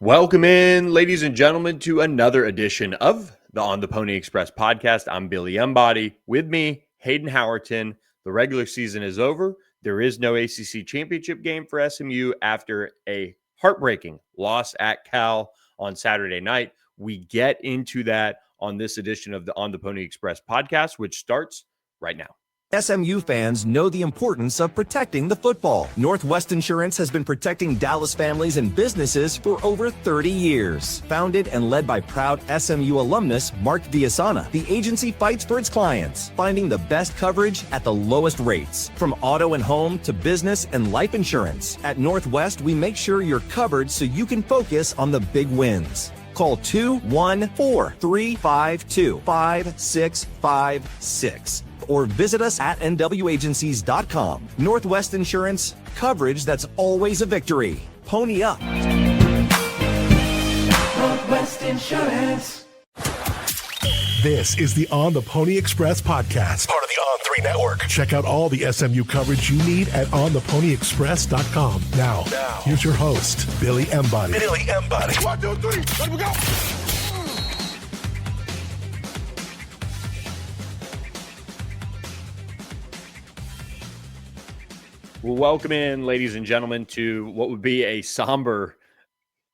Welcome in, ladies and gentlemen, to another edition of the On the Pony Express podcast. I'm Billy Embody. With me, Hayden Howerton. The regular season is over. There is no ACC championship game for SMU after a heartbreaking loss at Cal on Saturday night. We get into that on this edition of the On the Pony Express podcast, which starts right now. SMU fans know the importance of protecting the football. Northwest Insurance has been protecting Dallas families and businesses for over 30 years. Founded and led by proud SMU alumnus Mark Villasana, the agency fights for its clients, finding the best coverage at the lowest rates. From auto and home to business and life insurance. At Northwest, we make sure you're covered so you can focus on the big wins. Call 214-352-5656 or visit us at nwagencies.com. Northwest Insurance, coverage that's always a victory. Pony up. Northwest Insurance. This is the On the Pony Express podcast, part of the On3 network. Check out all the SMU coverage you need at ontheponyexpress.com. Now, here's your host, Billy Embody. 1, 2, 3, let me go. Well, welcome in, ladies and gentlemen, to what would be a somber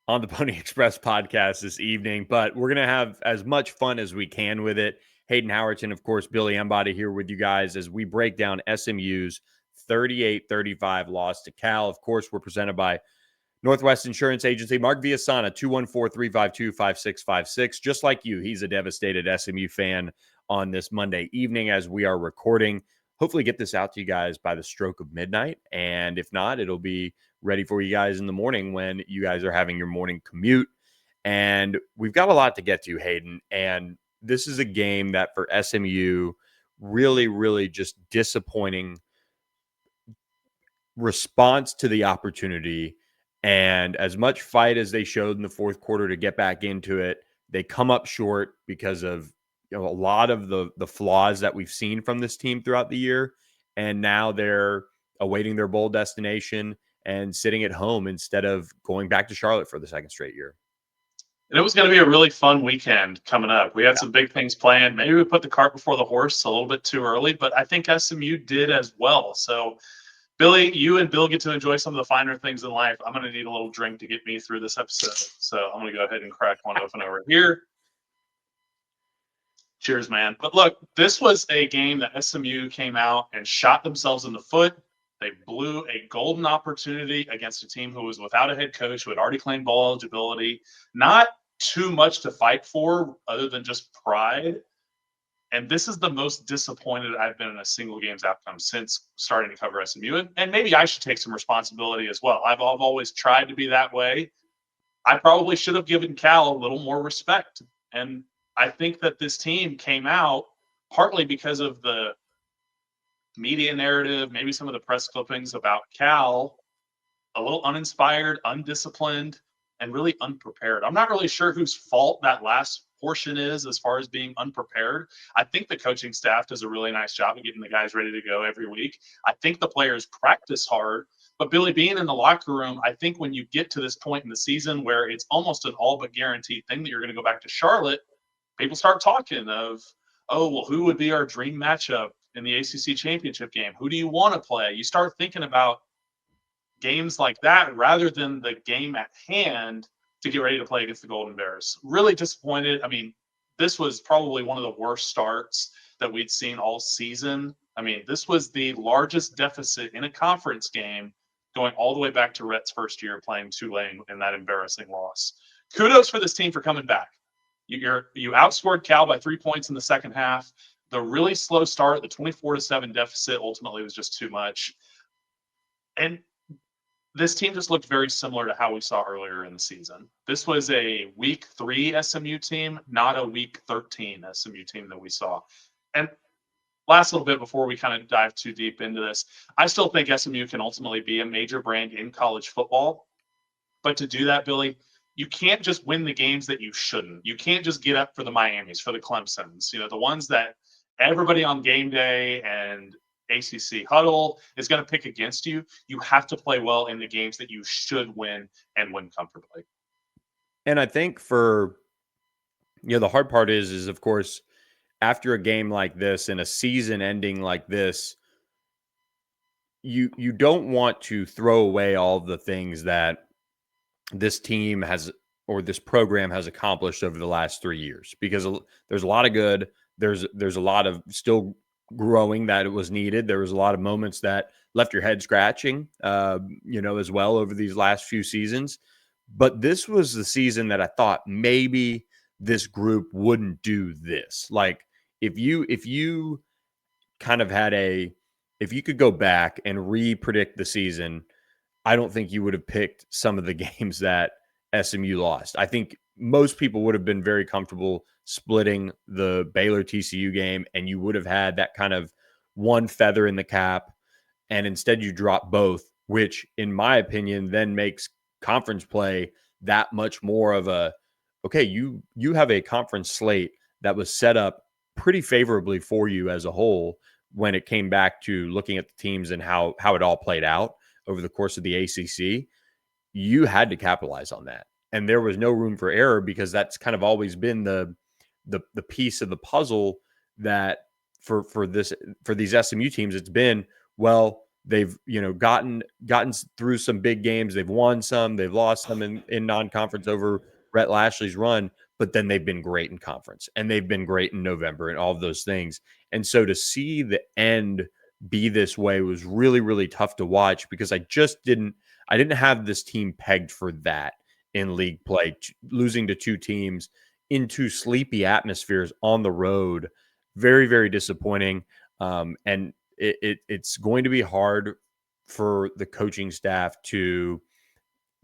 On the Pony Express podcast this evening, but we're going to have as much fun as we can with it. Hayden Howerton, of course, Billy Embody here with you guys as we break down SMU's 38-35 loss to Cal. Of course, we're presented by Northwest Insurance Agency. Mark Villasana, 214-352-5656. Just like you, he's a devastated SMU fan on this Monday evening as we are recording. Hopefully get this out to you guys by the stroke of midnight. And if not, it'll be ready for you guys in the morning when you guys are having your morning commute. And we've got a lot to get to, Hayden. And this is a game that for SMU, really just disappointing response to the opportunity. And as much fight as they showed in the fourth quarter to get back into it, they come up short because of a lot of the flaws that we've seen from this team throughout the year. And now they're awaiting their bowl destination and sitting at home instead of going back to Charlotte for the second straight year. And it was going to be a really fun weekend coming up. We had some big things planned. Maybe we put the cart before the horse a little bit too early, but I think SMU did as well. So, Billy, you and Bill get to enjoy some of the finer things in life. I'm going to need a little drink to get me through this episode. So I'm going to go ahead and crack one open over here. Cheers, man. But look, this was a game that SMU came out and shot themselves in the foot. They blew a golden opportunity against a team who was without a head coach, who had already claimed bowl eligibility. Not too much to fight for other than just pride. And this is the most disappointed I've been in a single game's outcome since starting to cover SMU. And maybe I should take some responsibility as well. I've always tried to be that way. I probably should have given Cal a little more respect. And I think that this team came out partly because of the media narrative, maybe some of the press clippings about Cal, a little uninspired, undisciplined, and really unprepared. I'm not really sure whose fault that last portion is as far as being unprepared. I think the coaching staff does a really nice job of getting the guys ready to go every week. I think the players practice hard. But Billy, being in the locker room, I think when you get to this point in the season where it's almost an all but guaranteed thing that you're going to go back to Charlotte, people start talking of, oh, well, who would be our dream matchup in the ACC championship game? Who do you want to play? You start thinking about games like that rather than the game at hand to get ready to play against the Golden Bears. Really disappointed. I mean, this was probably one of the worst starts that we'd seen all season. I mean, this was the largest deficit in a conference game going all the way back to Rhett's first year playing Tulane in that embarrassing loss. Kudos for this team for coming back. You outscored Cal by 3 points in the second half. The really slow start, the 24-7 deficit, ultimately was just too much. And this team just looked very similar to how we saw earlier in the season. This was a week 3 SMU team, not a week 13 SMU team that we saw. And last little bit before we kind of dive too deep into this, I still think SMU can ultimately be a major brand in college football. But to do that, Billy, you can't just win the games that you shouldn't. You can't just get up for the Miamis, for the Clemsons, the ones that everybody on game day and ACC huddle is going to pick against you. You have to play well in the games that you should win and win comfortably. And I think the hard part is of course, after a game like this and a season ending like this, you don't want to throw away all the things that this team has or this program has accomplished over the last 3 years, because there's a lot of good. There's a lot of still growing that it was needed. There was a lot of moments that left your head scratching, as well over these last few seasons. But this was the season that I thought maybe this group wouldn't do this. Like if you kind of had if you could go back and re-predict the season, I don't think you would have picked some of the games that SMU lost. I think most people would have been very comfortable splitting the Baylor TCU game, and you would have had that kind of one feather in the cap. And instead, you drop both, which, in my opinion, then makes conference play that much more of a okay. You have a conference slate that was set up pretty favorably for you as a whole when it came back to looking at the teams and how it all played out over the course of the ACC. You had to capitalize on that, and there was no room for error, because that's kind of always been the piece of the puzzle that for these SMU teams, it's been, well, they've gotten through some big games, they've won some, they've lost some in non-conference over Brett Lashley's run, but then they've been great in conference, and they've been great in November and all of those things. And so to see the end be this way was really, really tough to watch, because I didn't have this team pegged for that in league play, losing to two teams in two sleepy atmospheres on the road. Very, very disappointing. And it's going to be hard for the coaching staff to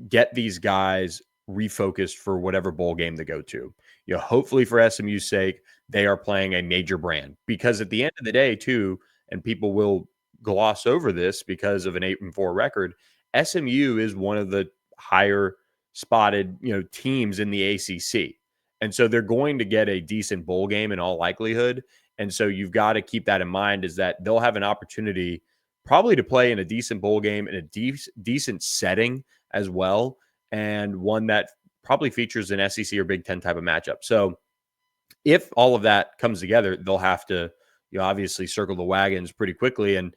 get these guys refocused for whatever bowl game they go to. Hopefully for SMU's sake, they are playing a major brand, because at the end of the day, too, and people will gloss over this because of an 8-4 record, SMU is one of the higher spotted, teams in the ACC. And so they're going to get a decent bowl game in all likelihood. And so you've got to keep that in mind, is that they'll have an opportunity probably to play in a decent bowl game in a decent setting as well, and one that probably features an SEC or Big Ten type of matchup. So if all of that comes together, they'll have to, obviously circle the wagons pretty quickly. And,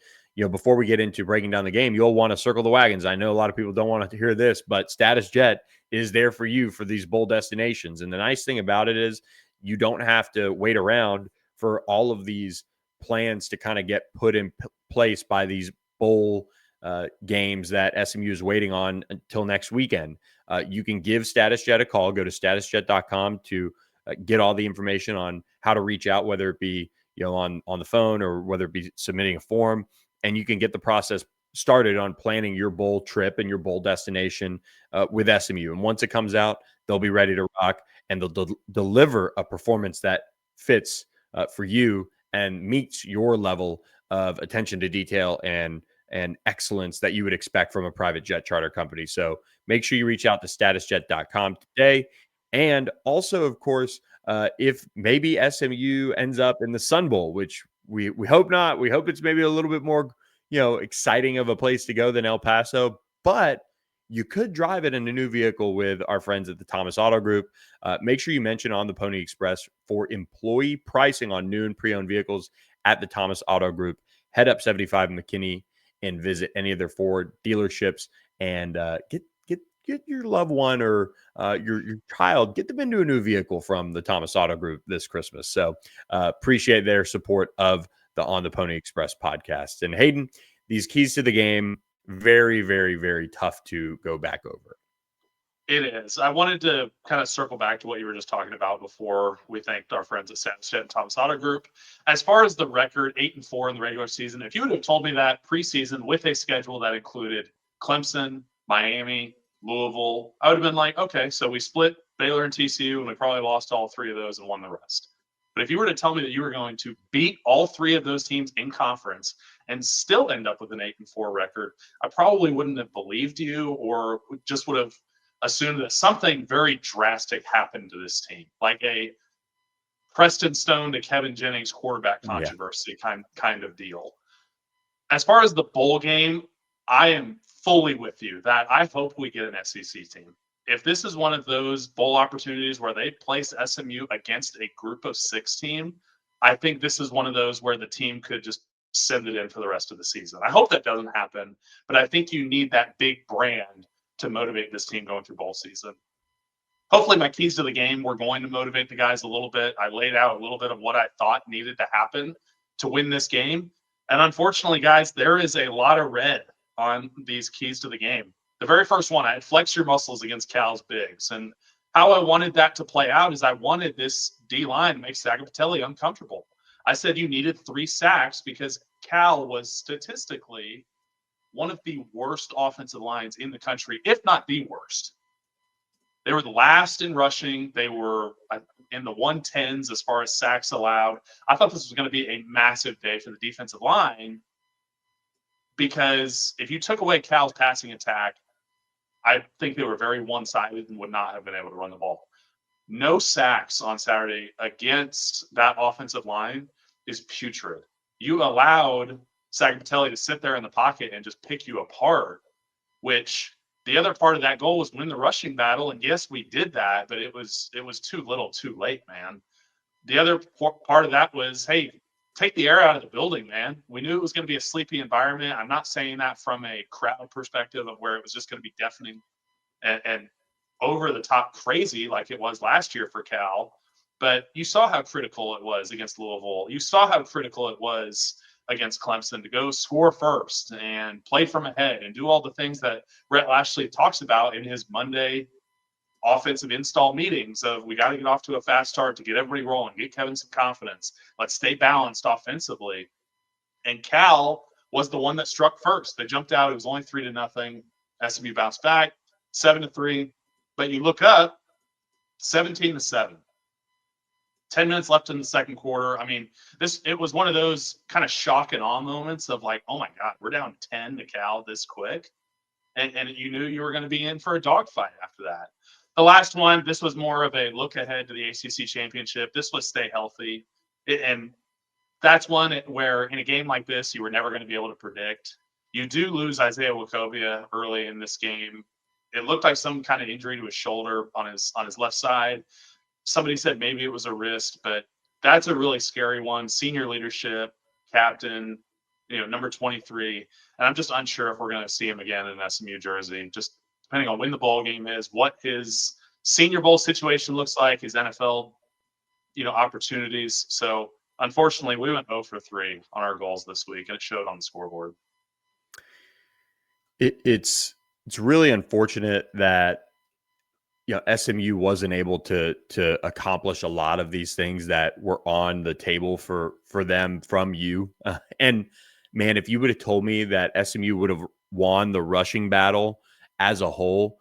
before we get into breaking down the game, you'll want to circle the wagons. I know a lot of people don't want to hear this, but Status Jet is there for you for these bowl destinations. And the nice thing about it is you don't have to wait around for all of these plans to kind of get put in place by these bowl games that SMU is waiting on until next weekend. You can give Status Jet a call. Go to statusjet.com to get all the information on how to reach out, whether it be on the phone or whether it be submitting a form, and you can get the process started on planning your bowl trip and your bowl destination with SMU. And once it comes out, they'll be ready to rock, and they'll deliver a performance that fits for you and meets your level of attention to detail and excellence that you would expect from a private jet charter company. So make sure you reach out to statusjet.com today. And also, of course, if maybe SMU ends up in the Sun Bowl, which we hope not. We hope it's maybe a little bit more, exciting of a place to go than El Paso, but you could drive it in a new vehicle with our friends at the Thomas Auto Group. Make sure you mention On the Pony Express for employee pricing on new and pre-owned vehicles at the Thomas Auto Group. Head up 75 McKinney and visit any of their Ford dealerships, and get your loved one or your child, get them into a new vehicle from the Thomas Auto Group this Christmas. So appreciate their support of the On the Pony Express podcast. And Hayden, these keys to the game, very, very, very tough to go back over. It is. I wanted to kind of circle back to what you were just talking about before we thanked our friends at Status and Thomas Auto Group. As far as the record, 8-4 in the regular season, if you would have told me that preseason with a schedule that included Clemson, Miami, Louisville, I would have been like, okay, so we split Baylor and TCU, and we probably lost all three of those and won the rest. But if you were to tell me that you were going to beat all three of those teams in conference and still end up with an 8-4 record, I probably wouldn't have believed you, or just would have assumed that something very drastic happened to this team, like a Preston Stone to Kevin Jennings quarterback controversy kind of deal. As far as the bowl game, I am fully with you that I hope we get an SEC team. if this is one of those bowl opportunities where they place SMU against a group of 6 team, I think this is one of those where the team could just send it in for the rest of the season. I hope that doesn't happen, but I think you need that big brand to motivate this team going through bowl season. Hopefully my keys to the game were going to motivate the guys a little bit. I laid out a little bit of what I thought needed to happen to win this game. And unfortunately, guys, there is a lot of red on these keys to the game. The very first one, I had flex your muscles against Cal's bigs. And how I wanted that to play out is I wanted this D-line to make Sagapatelli uncomfortable. I said you needed 3 sacks because Cal was statistically one of the worst offensive lines in the country, if not the worst. They were the last in rushing. They were in the 110s as far as sacks allowed. I thought this was going to be a massive day for the defensive line because if you took away Cal's passing attack, I think they were very one-sided and would not have been able to run the ball. No sacks on Saturday against that offensive line is putrid. You allowed Sagapatelli to sit there in the pocket and just pick you apart, which the other part of that goal was win the rushing battle. And yes, we did that, but it was too little, too late, man. The other part of that was, hey, take the air out of the building, man. We knew it was going to be a sleepy environment. I'm not saying that from a crowd perspective of where it was just going to be deafening and over the top crazy like it was last year for Cal. But you saw how critical it was against Louisville. You saw how critical it was against Clemson to go score first and play from ahead and do all the things that Rhett Lashley talks about in his Monday offensive install meetings of we got to get off to a fast start to get everybody rolling, get Kevin some confidence. Let's stay balanced offensively. And Cal was the one that struck first. They jumped out. It was only 3-0. SMU bounced back 7-3. But you look up 17-7. 10 minutes left in the second quarter. I mean, it was one of those kind of shock and awe moments of like, oh my God, we're down 10 to Cal this quick. And you knew you were going to be in for a dogfight after that. The last one, this was more of a look ahead to the ACC championship. This was stay healthy. And that's one where in a game like this, you were never going to be able to predict. You do lose Isaiah Wachovia early in this game. It looked like some kind of injury to his shoulder on his left side. Somebody said maybe it was a wrist, but that's a really scary one. Senior leadership, captain, number 23. And I'm just unsure if we're going to see him again in an SMU jersey, just depending on when the bowl game is, what his Senior Bowl situation looks like, his NFL, opportunities. So unfortunately, we went 0 for 3 on our goals this week, and it showed on the scoreboard. It's really unfortunate that SMU wasn't able to accomplish a lot of these things that were on the table for them from you. And man, if you would have told me that SMU would have won the rushing battle as a whole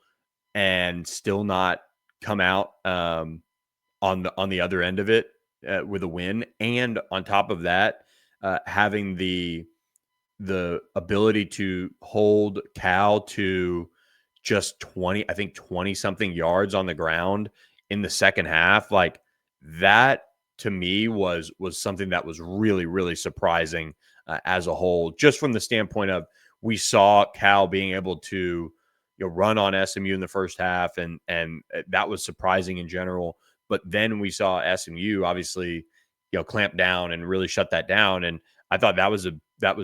and still not come out on the other end of it with a win, and on top of that, having the ability to hold Cal to just 20 something yards on the ground in the second half, like that to me was something that was really, really surprising as a whole, just from the standpoint of we saw Cal being able to run on SMU in the first half, and that was surprising in general. But then we saw SMU obviously clamp down and really shut that down, and I thought that was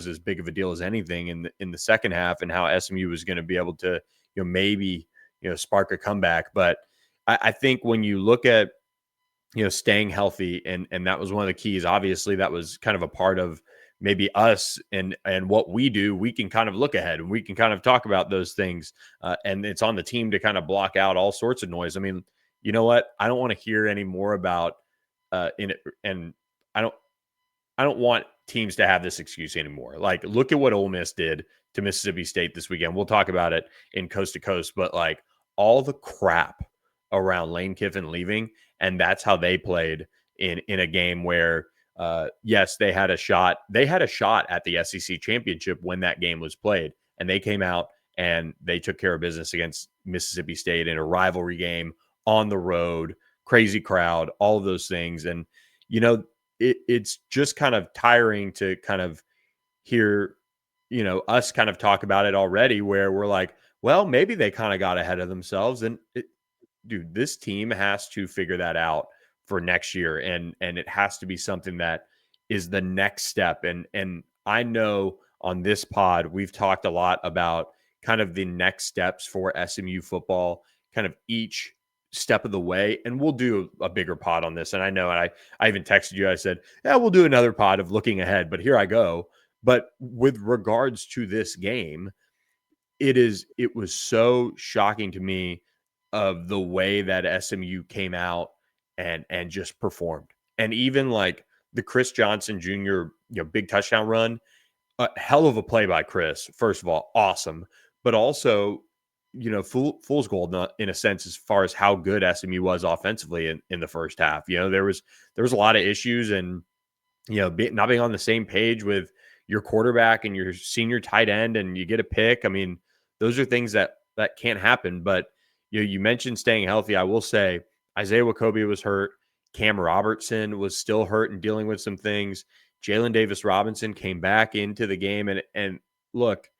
as big of a deal as anything in the second half, and how SMU was going to be able to maybe spark a comeback. But I think when you look at staying healthy, and that was one of the keys. Obviously, that was kind of a part of maybe us and what we do. We can kind of look ahead and we can kind of talk about those things, and it's on the team to kind of block out all sorts of noise. I mean, you know what? I don't want to hear any more about and I don't want teams to have this excuse anymore. Like, look at what Ole Miss did to Mississippi State this weekend. We'll talk about it in Coast to Coast, but like all the crap around Lane Kiffin leaving, and that's how they played in a game where, yes, they had a shot. They had a shot at the SEC championship when that game was played, and they came out and they took care of business against Mississippi State in a rivalry game on the road, crazy crowd, all of those things. And, it's just kind of tiring to kind of hear, us kind of talk about it already, where we're like, well, maybe they kind of got ahead of themselves. And dude, this team has to figure that out for next year. And it has to be something that is the next step. And I know on this pod, we've talked a lot about kind of the next steps for SMU football, kind of each step of the way. And we'll do a bigger pod on this. And I know, and I even texted you, I said, yeah, we'll do another pod of looking ahead, but here I go. But with regards to this game, it was so shocking to me of the way that SMU came out and just performed. And even like the Chris Johnson Jr., big touchdown run, a hell of a play by Chris. First of all, awesome, but also, fool's gold in a sense as far as how good SMU was offensively in the first half. There was a lot of issues, and not being on the same page with your quarterback and your senior tight end, and you get a pick. I mean, those are things that can't happen. But you mentioned staying healthy. I will say Isaiah Wacobia was hurt. Cam Robertson was still hurt and dealing with some things. Jalen Davis Robinson came back into the game, and look,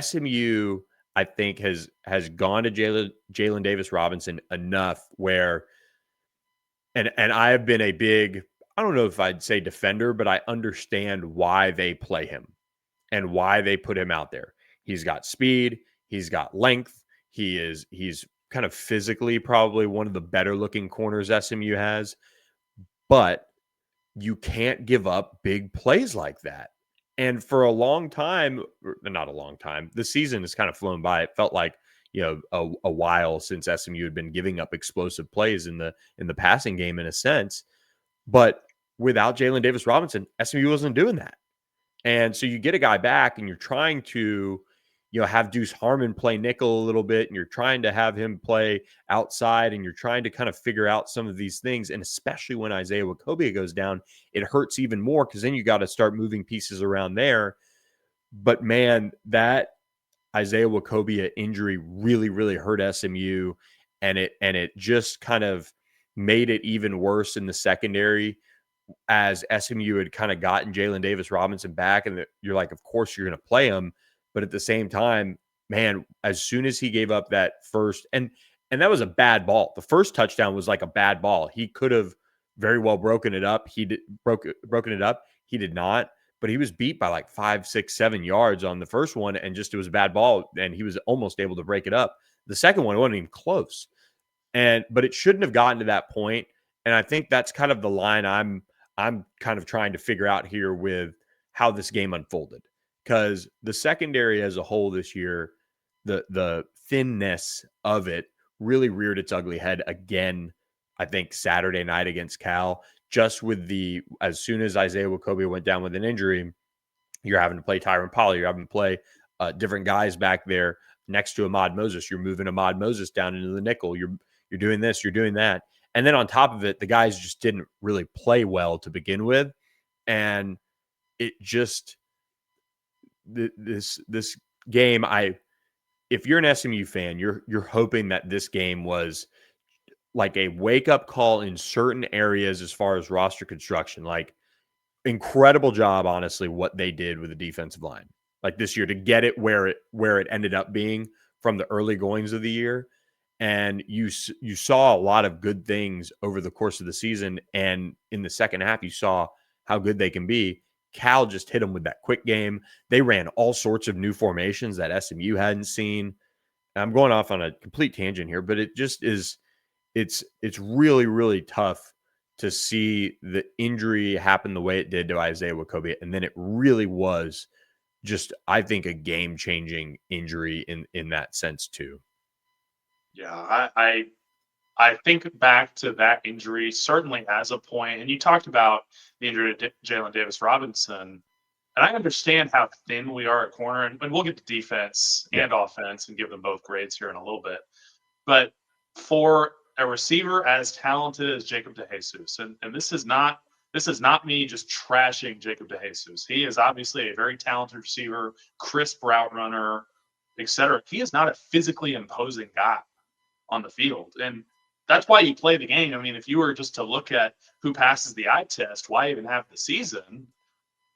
SMU I think has gone to Jalen Davis Robinson enough where, and I have been a big, I don't know if I'd say defender, but I understand why they play him and why they put him out there. He's got speed, he's got length, he's kind of physically probably one of the better looking corners SMU has, but you can't give up big plays like that. And for a long time, not a long time, the season has kind of flown by. It felt like, a while since SMU had been giving up explosive plays in the passing game in a sense. But without Jalen Davis Robinson, SMU wasn't doing that. And so you get a guy back and you're trying to, have Deuce Harmon play nickel a little bit, and you're trying to have him play outside, and you're trying to kind of figure out some of these things. And especially when Isaiah Wacobia goes down, it hurts even more because then you got to start moving pieces around there. But man, that Isaiah Wacobia injury really, really hurt SMU, and it just kind of made it even worse in the secondary as SMU had kind of gotten Jalen Davis Robinson back, and you're like, of course you're going to play him. But at the same time, man, as soon as he gave up that first, and that was a bad ball. The first touchdown was like a bad ball. He could have very well broken it up. Broken it up. He did not, but he was beat by like 5, 6, 7 yards on the first one, and just it was a bad ball, and he was almost able to break it up. The second one wasn't even close, but it shouldn't have gotten to that point. And I think that's kind of the line I'm kind of trying to figure out here with how this game unfolded, because the secondary as a whole this year, the thinness of it really reared its ugly head again. I think Saturday night against Cal, just with as soon as Isaiah Wacobia went down with an injury, you're having to play Tyron Polley, you're having to play different guys back there next to Ahmad Moses. You're moving Ahmad Moses down into the nickel. You're doing this, you're doing that. And then on top of it, the guys just didn't really play well to begin with. And it just, this game, if you're an SMU fan, you're hoping that this game was like a wake-up call in certain areas as far as roster construction. Like, incredible job, honestly, what they did with the defensive line, like this year, to get it where it ended up being from the early goings of the year. And you saw a lot of good things over the course of the season. And in the second half, you saw how good they can be. Cal just hit them with that quick game. They ran all sorts of new formations that SMU hadn't seen. I'm going off on a complete tangent here, but it just is, it's really, really tough to see the injury happen the way it did to Isaiah Wacobia. And then it really was just, I think, a game-changing injury in that sense too. Yeah, I think back to that injury certainly as a point, and you talked about the injury to Jalen Davis Robinson, and I understand how thin we are at corner, and we'll get to defense and offense and give them both grades here in a little bit. But for a receiver as talented as Jacob DeJesus, and this is not me just trashing Jacob DeJesus. He is obviously a very talented receiver, crisp route runner, etc. He is not a physically imposing guy on the field. And that's why you play the game. I mean, if you were just to look at who passes the eye test, why even have the season?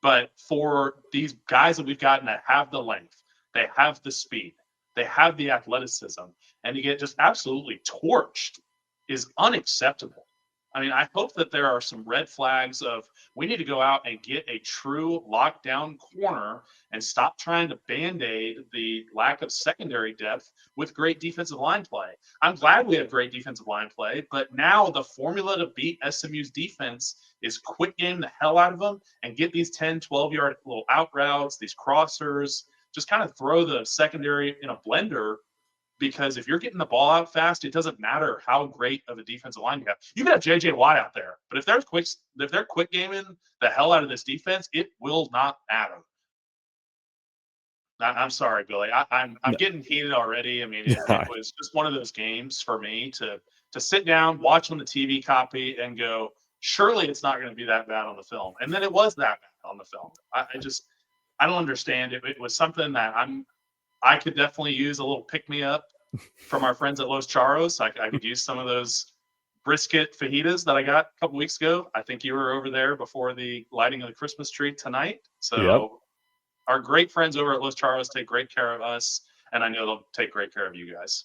But for these guys that we've gotten that have the length, they have the speed, They have the athleticism, and to get just absolutely torched is unacceptable. I mean, I hope that there are some red flags of we need to go out and get a true lockdown corner and stop trying to band-aid the lack of secondary depth with great defensive line play. I'm glad we have great defensive line play, but now the formula to beat SMU's defense is quick game the hell out of them and get these 10, 12-yard little out routes, these crossers, just kind of throw the secondary in a blender. Because if you're getting the ball out fast, it doesn't matter how great of a defensive line you have. You can have JJ Watt out there, but if they're quick gaming the hell out of this defense, it will not matter. I'm sorry, Billy. I'm getting heated already. I mean, it was just one of those games for me to sit down, watch on the TV copy, and go, surely it's not going to be that bad on the film. And then it was that bad on the film. I don't understand it. It was something that I could definitely use a little pick-me-up from our friends at Los Charros. I could use some of those brisket fajitas that I got a couple weeks ago. I think you were over there before the lighting of the Christmas tree tonight. So our great friends over at Los Charros take great care of us, and I know they'll take great care of you guys.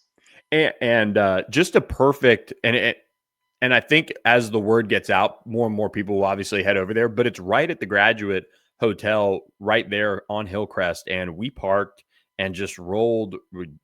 And just a perfect and I think as the word gets out, more and more people will obviously head over there. But it's right at the Graduate Hotel, right there on Hillcrest, and we parked and just rolled.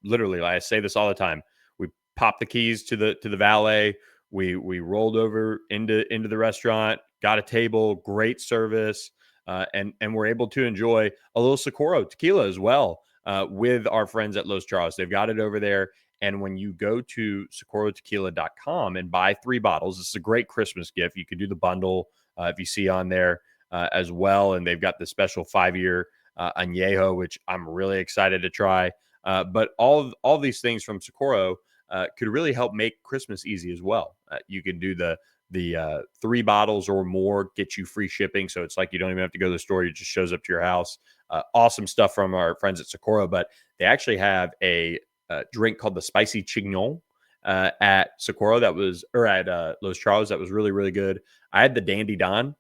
Literally, I say this all the time. We popped the keys to the valet. We rolled over into the restaurant, got a table, great service, and we're able to enjoy a little Socorro tequila as well with our friends at Los Charros. They've got it over there. And when you go to SocorroTequila.com and buy 3 bottles, this is a great Christmas gift. You could do the bundle if you see on there as well. And they've got the special 5-year añejo, which I'm really excited to try. But all these things from Socorro could really help make Christmas easy as well. You can do the 3 bottles or more, get you free shipping. So it's like you don't even have to go to the store. It just shows up to your house. Awesome stuff from our friends at Socorro. But they actually have a drink called the Spicy Chignon at Socorro at Los Charros. That was really, really good. I had the Dandy Don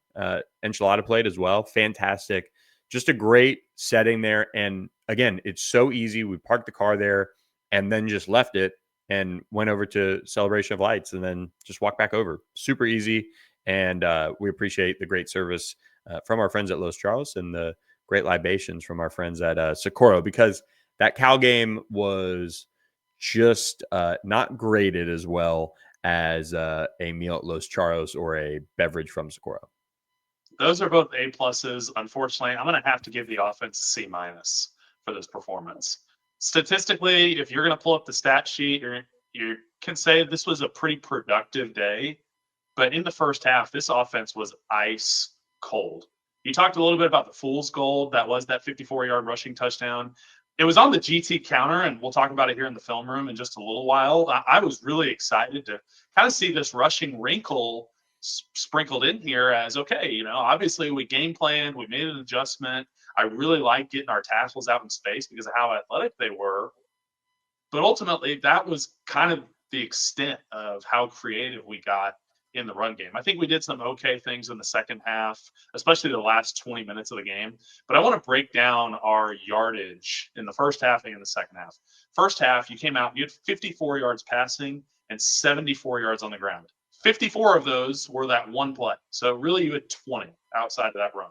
enchilada plate as well. Fantastic. Just a great setting there. And again, it's so easy. We parked the car there and then just left it and went over to Celebration of Lights and then just walked back over. Super easy. And we appreciate the great service from our friends at Los Charros and the great libations from our friends at Socorro, because that Cal game was just not graded as well as a meal at Los Charros or a beverage from Socorro. Those are both A pluses. Unfortunately, I'm going to have to give the offense a C minus for this performance. Statistically, if you're going to pull up the stat sheet, you can say this was a pretty productive day. But in the first half, this offense was ice cold. You talked a little bit about the fool's gold. That was that 54-yard rushing touchdown. It was on the GT counter, and we'll talk about it here in the film room in just a little while. I was really excited to kind of see this rushing wrinkle sprinkled in here as, okay, obviously we game planned, we made an adjustment. I really like getting our tackles out in space because of how athletic they were. But ultimately, that was kind of the extent of how creative we got in the run game. I think we did some okay things in the second half, especially the last 20 minutes of the game. But I want to break down our yardage in the first half and in the second half. First half, you came out, you had 54 yards passing and 74 yards on the ground. 54 of those were that one play. So really you had 20 outside of that run.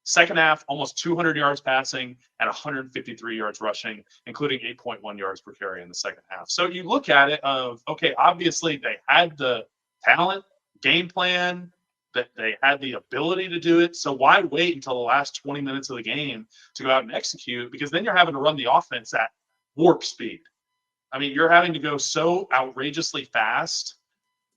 Second half, almost 200 yards passing and 153 yards rushing, including 8.1 yards per carry in the second half. So you look at it of, okay, obviously they had the talent, game plan, that they had the ability to do it. So why wait until the last 20 minutes of the game to go out and execute? Because then you're having to run the offense at warp speed. I mean, you're having to go so outrageously fast,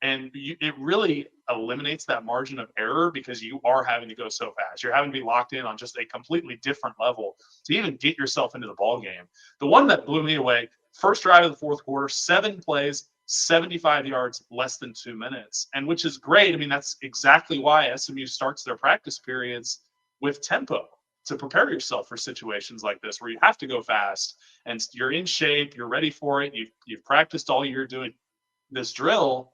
and it really eliminates that margin of error because you are having to go so fast. You're having to be locked in on just a completely different level to even get yourself into the ball game. The one that blew me away, first drive of the fourth quarter, 7 plays, 75 yards, less than 2 minutes, and which is great. I mean, that's exactly why SMU starts their practice periods with tempo, to prepare yourself for situations like this where you have to go fast and you're in shape, you're ready for it. You've practiced all year doing this drill.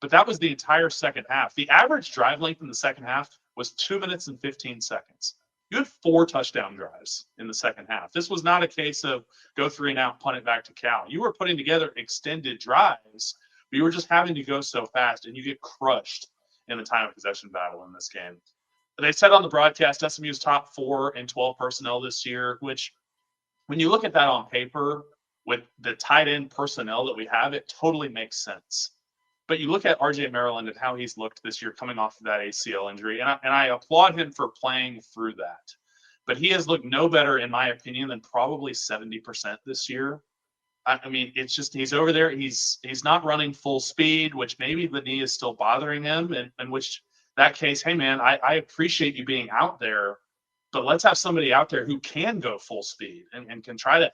But that was the entire second half. The average drive length in the second half was 2 minutes and 15 seconds. You had 4 touchdown drives in the second half. This was not a case of go 3 and out, punt it back to Cal. You were putting together extended drives, but you were just having to go so fast, and you get crushed in the time of possession battle in this game. They said on the broadcast SMU's top 4 in 12 personnel this year, which when you look at that on paper with the tight end personnel that we have, it totally makes sense. But you look at RJ Maryland and how he's looked this year coming off of that ACL injury, and I applaud him for playing through that. But he has looked no better, in my opinion, than probably 70% this year. I mean, it's just he's over there. He's not running full speed, which maybe the knee is still bothering him, and in which that case, hey, man, I appreciate you being out there, but let's have somebody out there who can go full speed and can try to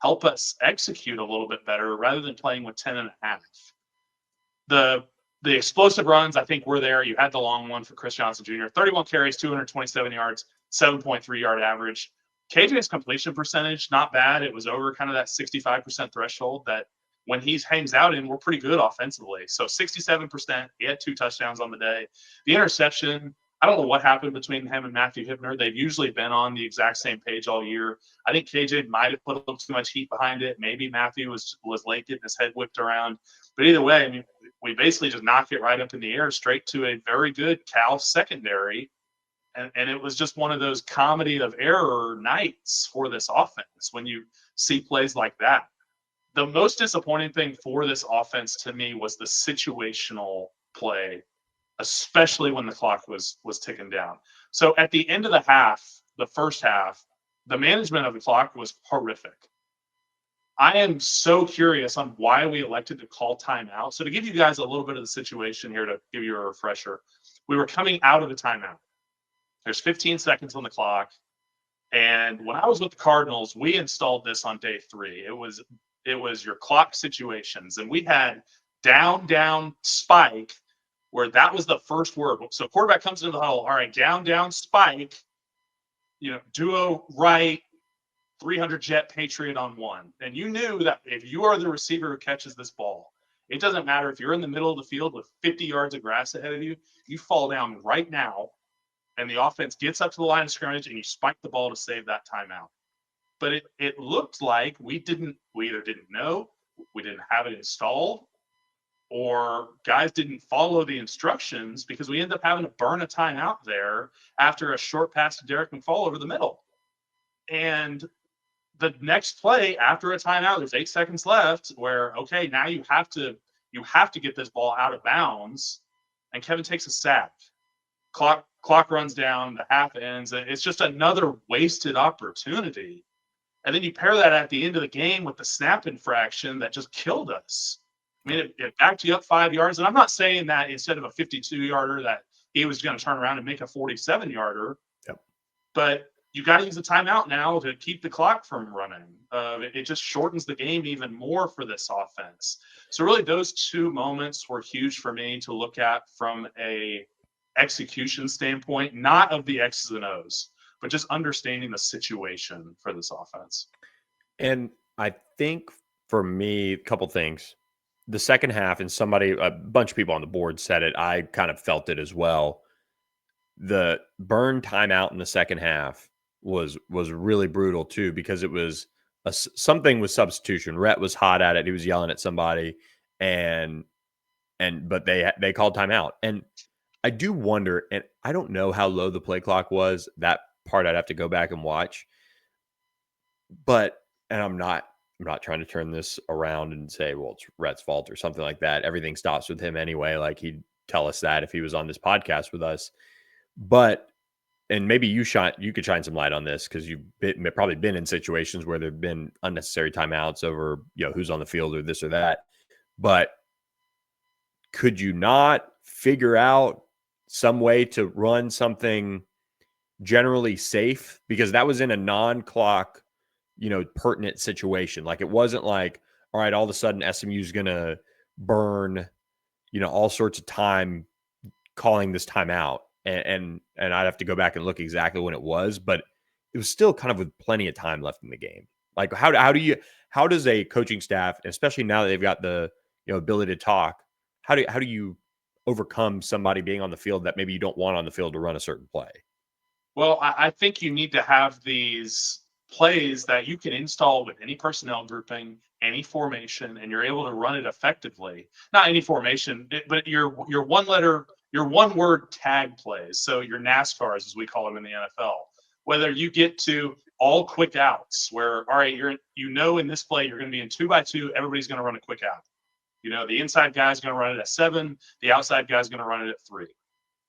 help us execute a little bit better rather than playing with 10 and a half. The explosive runs, I think, were there. You had the long one for Chris Johnson Jr. 31 carries, 227 yards, 7.3 yard average. KJ's completion percentage, not bad. It was over kind of that 65% threshold that when he hangs out in, we're pretty good offensively. So 67%, he had 2 touchdowns on the day. The interception, I don't know what happened between him and Matthew Hibner. They've usually been on the exact same page all year. I think KJ might have put a little too much heat behind it. Maybe Matthew was late getting his head whipped around. But either way, I mean, we basically just knocked it right up in the air straight to a very good Cal secondary. And it was just one of those comedy of error nights for this offense when you see plays like that. The most disappointing thing for this offense to me was the situational play, especially when the clock was ticking down. So at the end of the half, the first half, the management of the clock was horrific. I am so curious on why we elected to call timeout. So to give you guys a little bit of the situation here, to give you a refresher, we were coming out of a timeout. There's 15 seconds on the clock. And when I was with the Cardinals, we installed this on day 3. It was your clock situations. And we had down, spike, where that was the first word. So quarterback comes into the huddle. All right, down, spike, duo right, 300 jet Patriot on 1. And you knew that if you are the receiver who catches this ball, it doesn't matter if you're in the middle of the field with 50 yards of grass ahead of you, you fall down right now, and the offense gets up to the line of scrimmage, and you spike the ball to save that timeout. But it looked like we either didn't know, we didn't have it installed, or guys didn't follow the instructions, because we ended up having to burn a timeout there after a short pass to Derek McFall over the middle. And the next play after a timeout, there's 8 seconds left, where, okay, now you have to get this ball out of bounds, and Kevin takes a sack. Clock runs down, the half ends, and it's just another wasted opportunity. And then you pair that at the end of the game with the snap infraction that just killed us. I mean, it backed you up 5 yards. And I'm not saying that instead of a 52-yarder that he was going to turn around and make a 47-yarder. Yep. But you got to use a timeout now to keep the clock from running. It just shortens the game even more for this offense. So really those 2 moments were huge for me to look at from a execution standpoint, not of the X's and O's, but just understanding the situation for this offense. And I think for me, a couple things. The second half, and a bunch of people on the board said it, I kind of felt it as well. The burn timeout in the second half was really brutal too, because it was something with substitution. Rhett was hot at it. He was yelling at somebody, but they called timeout. And I do wonder, and I don't know how low the play clock was. That part I'd have to go back and watch. But, and I'm not trying to turn this around and say, well, it's Rhett's fault or something like that. Everything stops with him anyway. Like, he'd tell us that if he was on this podcast with us. But, and maybe you could shine some light on this, because you've probably been in situations where there've been unnecessary timeouts over, who's on the field or this or that. But could you not figure out some way to run something generally safe? Because that was in a non-clock, pertinent situation. Like, it wasn't like, all right, all of a sudden SMU is going to burn, all sorts of time calling this timeout. And I'd have to go back and look exactly when it was, but it was still kind of with plenty of time left in the game. Like, how does a coaching staff, especially now that they've got the, ability to talk, how do you overcome somebody being on the field that maybe you don't want on the field to run a certain play? Well, I think you need to have these plays that you can install with any personnel grouping, any formation, and you're able to run it effectively. Not any formation, but your one word tag plays. So your NASCARs, as we call them in the NFL. Whether you get to all quick outs, where all right, in this play you're going to be in 2x2, everybody's going to run a quick out. The inside guy's going to run it at 7, the outside guy's going to run it at 3.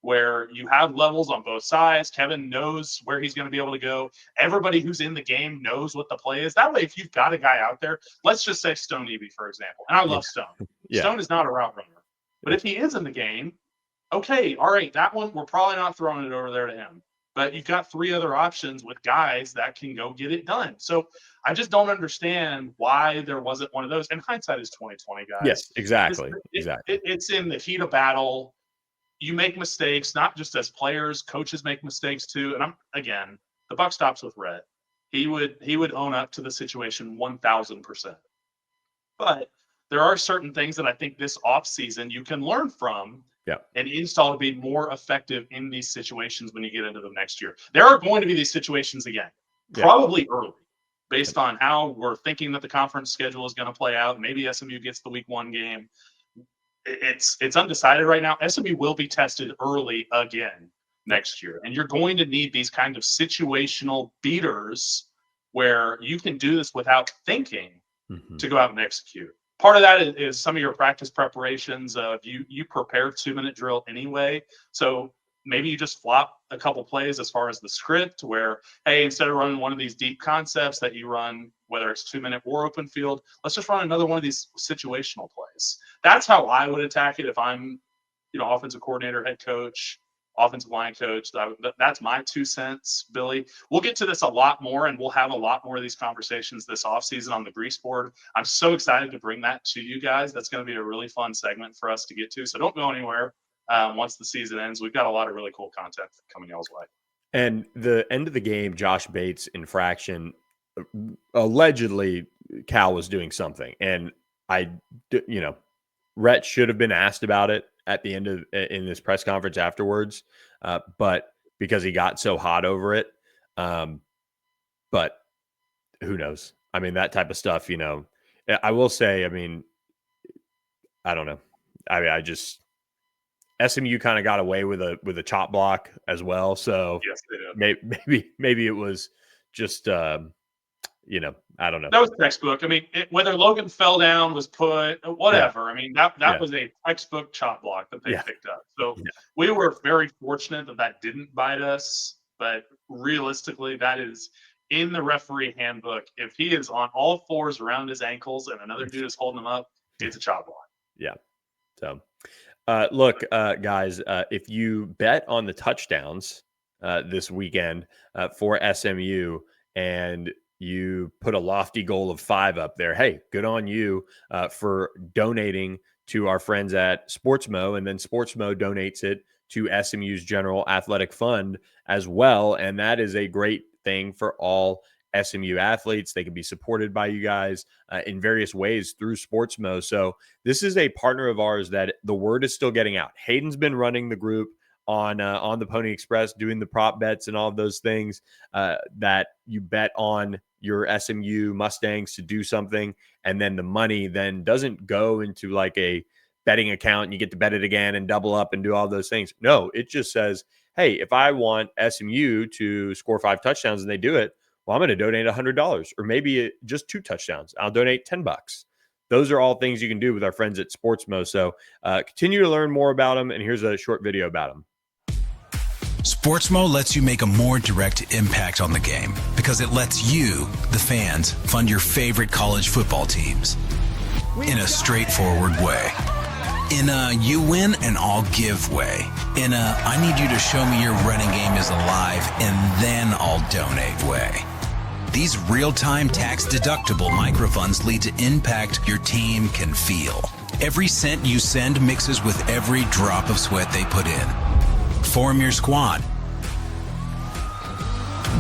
Where you have levels on both sides. Kevin knows where he's going to be able to go. Everybody who's in the game knows what the play is. That way, if you've got a guy out there, let's just say Stone Eby, for example. And I love Stone. Yeah. Stone is not a route runner. But if he is in the game, okay, all right, that one, we're probably not throwing it over there to him. But you've got 3 other options with guys that can go get it done. So I just don't understand why there wasn't one of those. And hindsight is 20/20, guys. Yes, exactly. It's in the heat of battle. You make mistakes, not just as players, coaches make mistakes too. And the buck stops with Rhett. He would own up to the situation 1,000%. But there are certain things that I think this offseason you can learn from and install to be more effective in these situations when you get into the next year. There are going to be these situations again, probably early, based on how we're thinking that the conference schedule is going to play out. Maybe SMU gets the week 1 game. It's undecided right now. SMU will be tested early again next year. And you're going to need these kind of situational beaters where you can do this without thinking to go out and execute. Part of that is some of your practice preparations. You prepare 2-minute drill anyway. So maybe you just flop a couple plays as far as the script where, hey, instead of running one of these deep concepts that you run, whether it's 2-minute or open field, let's just run another one of these situational plays. That's how I would attack it if I'm, offensive coordinator, head coach, offensive line coach. That's my 2 cents, Billy. We'll get to this a lot more, and we'll have a lot more of these conversations this offseason on the grease board. I'm so excited to bring that to you guys. That's going to be a really fun segment for us to get to. So don't go anywhere. Once the season ends, we've got a lot of really cool content coming y'all's way. And the end of the game, Josh Bates infraction, allegedly Cal was doing something. And Rhett should have been asked about it at the end of in this press conference afterwards. But because he got so hot over it. But who knows? I mean, that type of stuff, I will say, I don't know. SMU kind of got away with a chop block as well. So yes, they did. Maybe it was just, I don't know. That was textbook. Whether Logan fell down, was put, whatever. Yeah. That was a textbook chop block that they picked up. So we were very fortunate that didn't bite us. But realistically, that is in the referee handbook. If he is on all fours around his ankles and another dude is holding him up, it's a chop block. Yeah. So. Look, guys, if you bet on the touchdowns this weekend for SMU and you put a lofty goal of 5 up there, hey, good on you for donating to our friends at Sportsmo, and then Sportsmo donates it to SMU's General Athletic Fund as well, and that is a great thing for all SMU athletes. They can be supported by you guys in various ways through Sportsmo. So this is a partner of ours that the word is still getting out. Hayden's been running the group on the Pony Express, doing the prop bets and all of those things that you bet on your SMU Mustangs to do something. And then the money then doesn't go into like a betting account and you get to bet it again and double up and do all those things. No, it just says, hey, if I want SMU to score 5 touchdowns and they do it, well, I'm going to donate $100 or maybe just 2 touchdowns. I'll donate $10. Those are all things you can do with our friends at Sportsmo. So continue to learn more about them. And here's a short video about them. Sportsmo lets you make a more direct impact on the game because it lets you, the fans, fund your favorite college football teams in a straightforward way. In a you win and I'll give way. In a I need you to show me your running game is alive and then I'll donate way. These real-time tax-deductible microfunds lead to impact your team can feel. Every cent you send mixes with every drop of sweat they put in. Form your squad.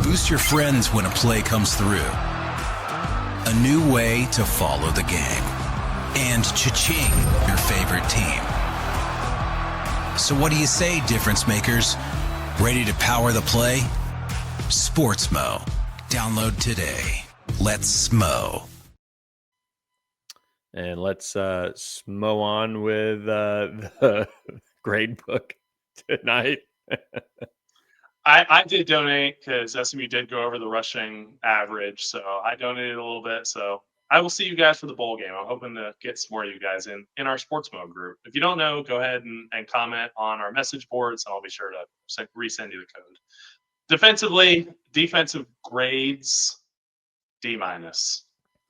Boost your friends when a play comes through. A new way to follow the game. And cha-ching, your favorite team. So what do you say, difference makers? Ready to power the play? Sportsmo. Download today. Let's smo. And let's smo on with the grade book tonight. I did donate because SMU did go over the rushing average, so I donated a little bit. So I will see you guys for the bowl game. I'm hoping to get some more of you guys in our sports mode group. If you don't know, go ahead and comment on our message boards, and I'll be sure to resend you the code. Defensive grades, D-.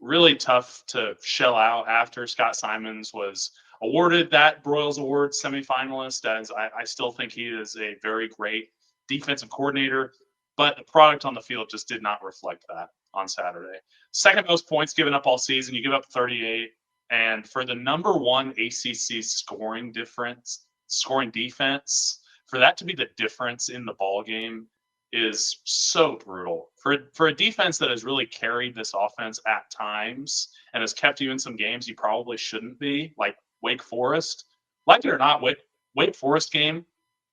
Really tough to shell out after Scott Simons was awarded that Broyles Award semifinalist, as I still think he is a very great defensive coordinator, but the product on the field just did not reflect that on Saturday. Second most points given up all season. You give up 38. And for the number one ACC scoring defense, for that to be the difference in the ball game is so brutal. For a defense that has really carried this offense at times and has kept you in some games you probably shouldn't be, like Wake Forest. Like it or not, Wake Forest game,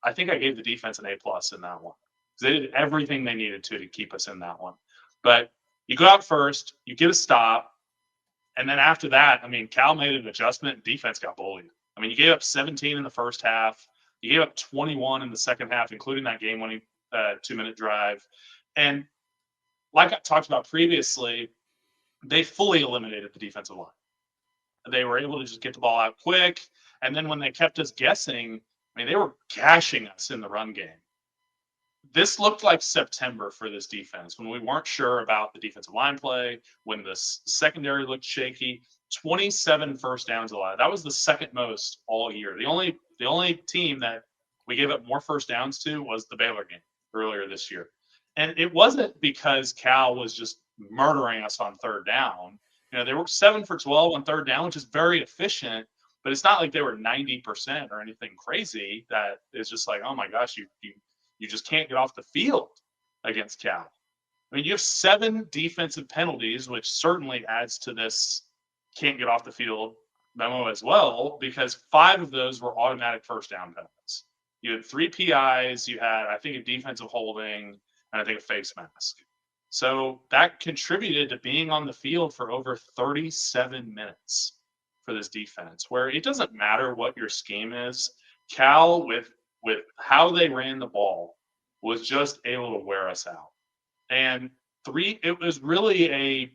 I think I gave the defense an A+ in that one. They did everything they needed to keep us in that one. But you go out first, you get a stop, and then after that, I mean, Cal made an adjustment and defense got bullied. I mean, you gave up 17 in the first half. You gave up 21 in the second half, including that game-winning 2-minute drive. And like I talked about previously, they fully eliminated the defensive line. They were able to just get the ball out quick. And then when they kept us guessing, I mean, they were gashing us in the run game. This looked like September for this defense when we weren't sure about the defensive line play, when the secondary looked shaky. 27 first downs allowed. That was the second most all year. The only team that we gave up more first downs to was the Baylor game earlier this year. And it wasn't because Cal was just murdering us on third down. You know, they were 7 for 12 on third down, which is very efficient, but it's not like they were 90% or anything crazy that is just like, oh my gosh, you just can't get off the field against Cal. I mean, you have 7 defensive penalties, which certainly adds to this can't get off the field memo as well, because 5 of those were automatic first down penalties. You had 3 PIs, you had, I think, a defensive holding, and I think a face mask. So that contributed to being on the field for over 37 minutes for this defense, where it doesn't matter what your scheme is. Cal, with how they ran the ball, was just able to wear us out. And it was really a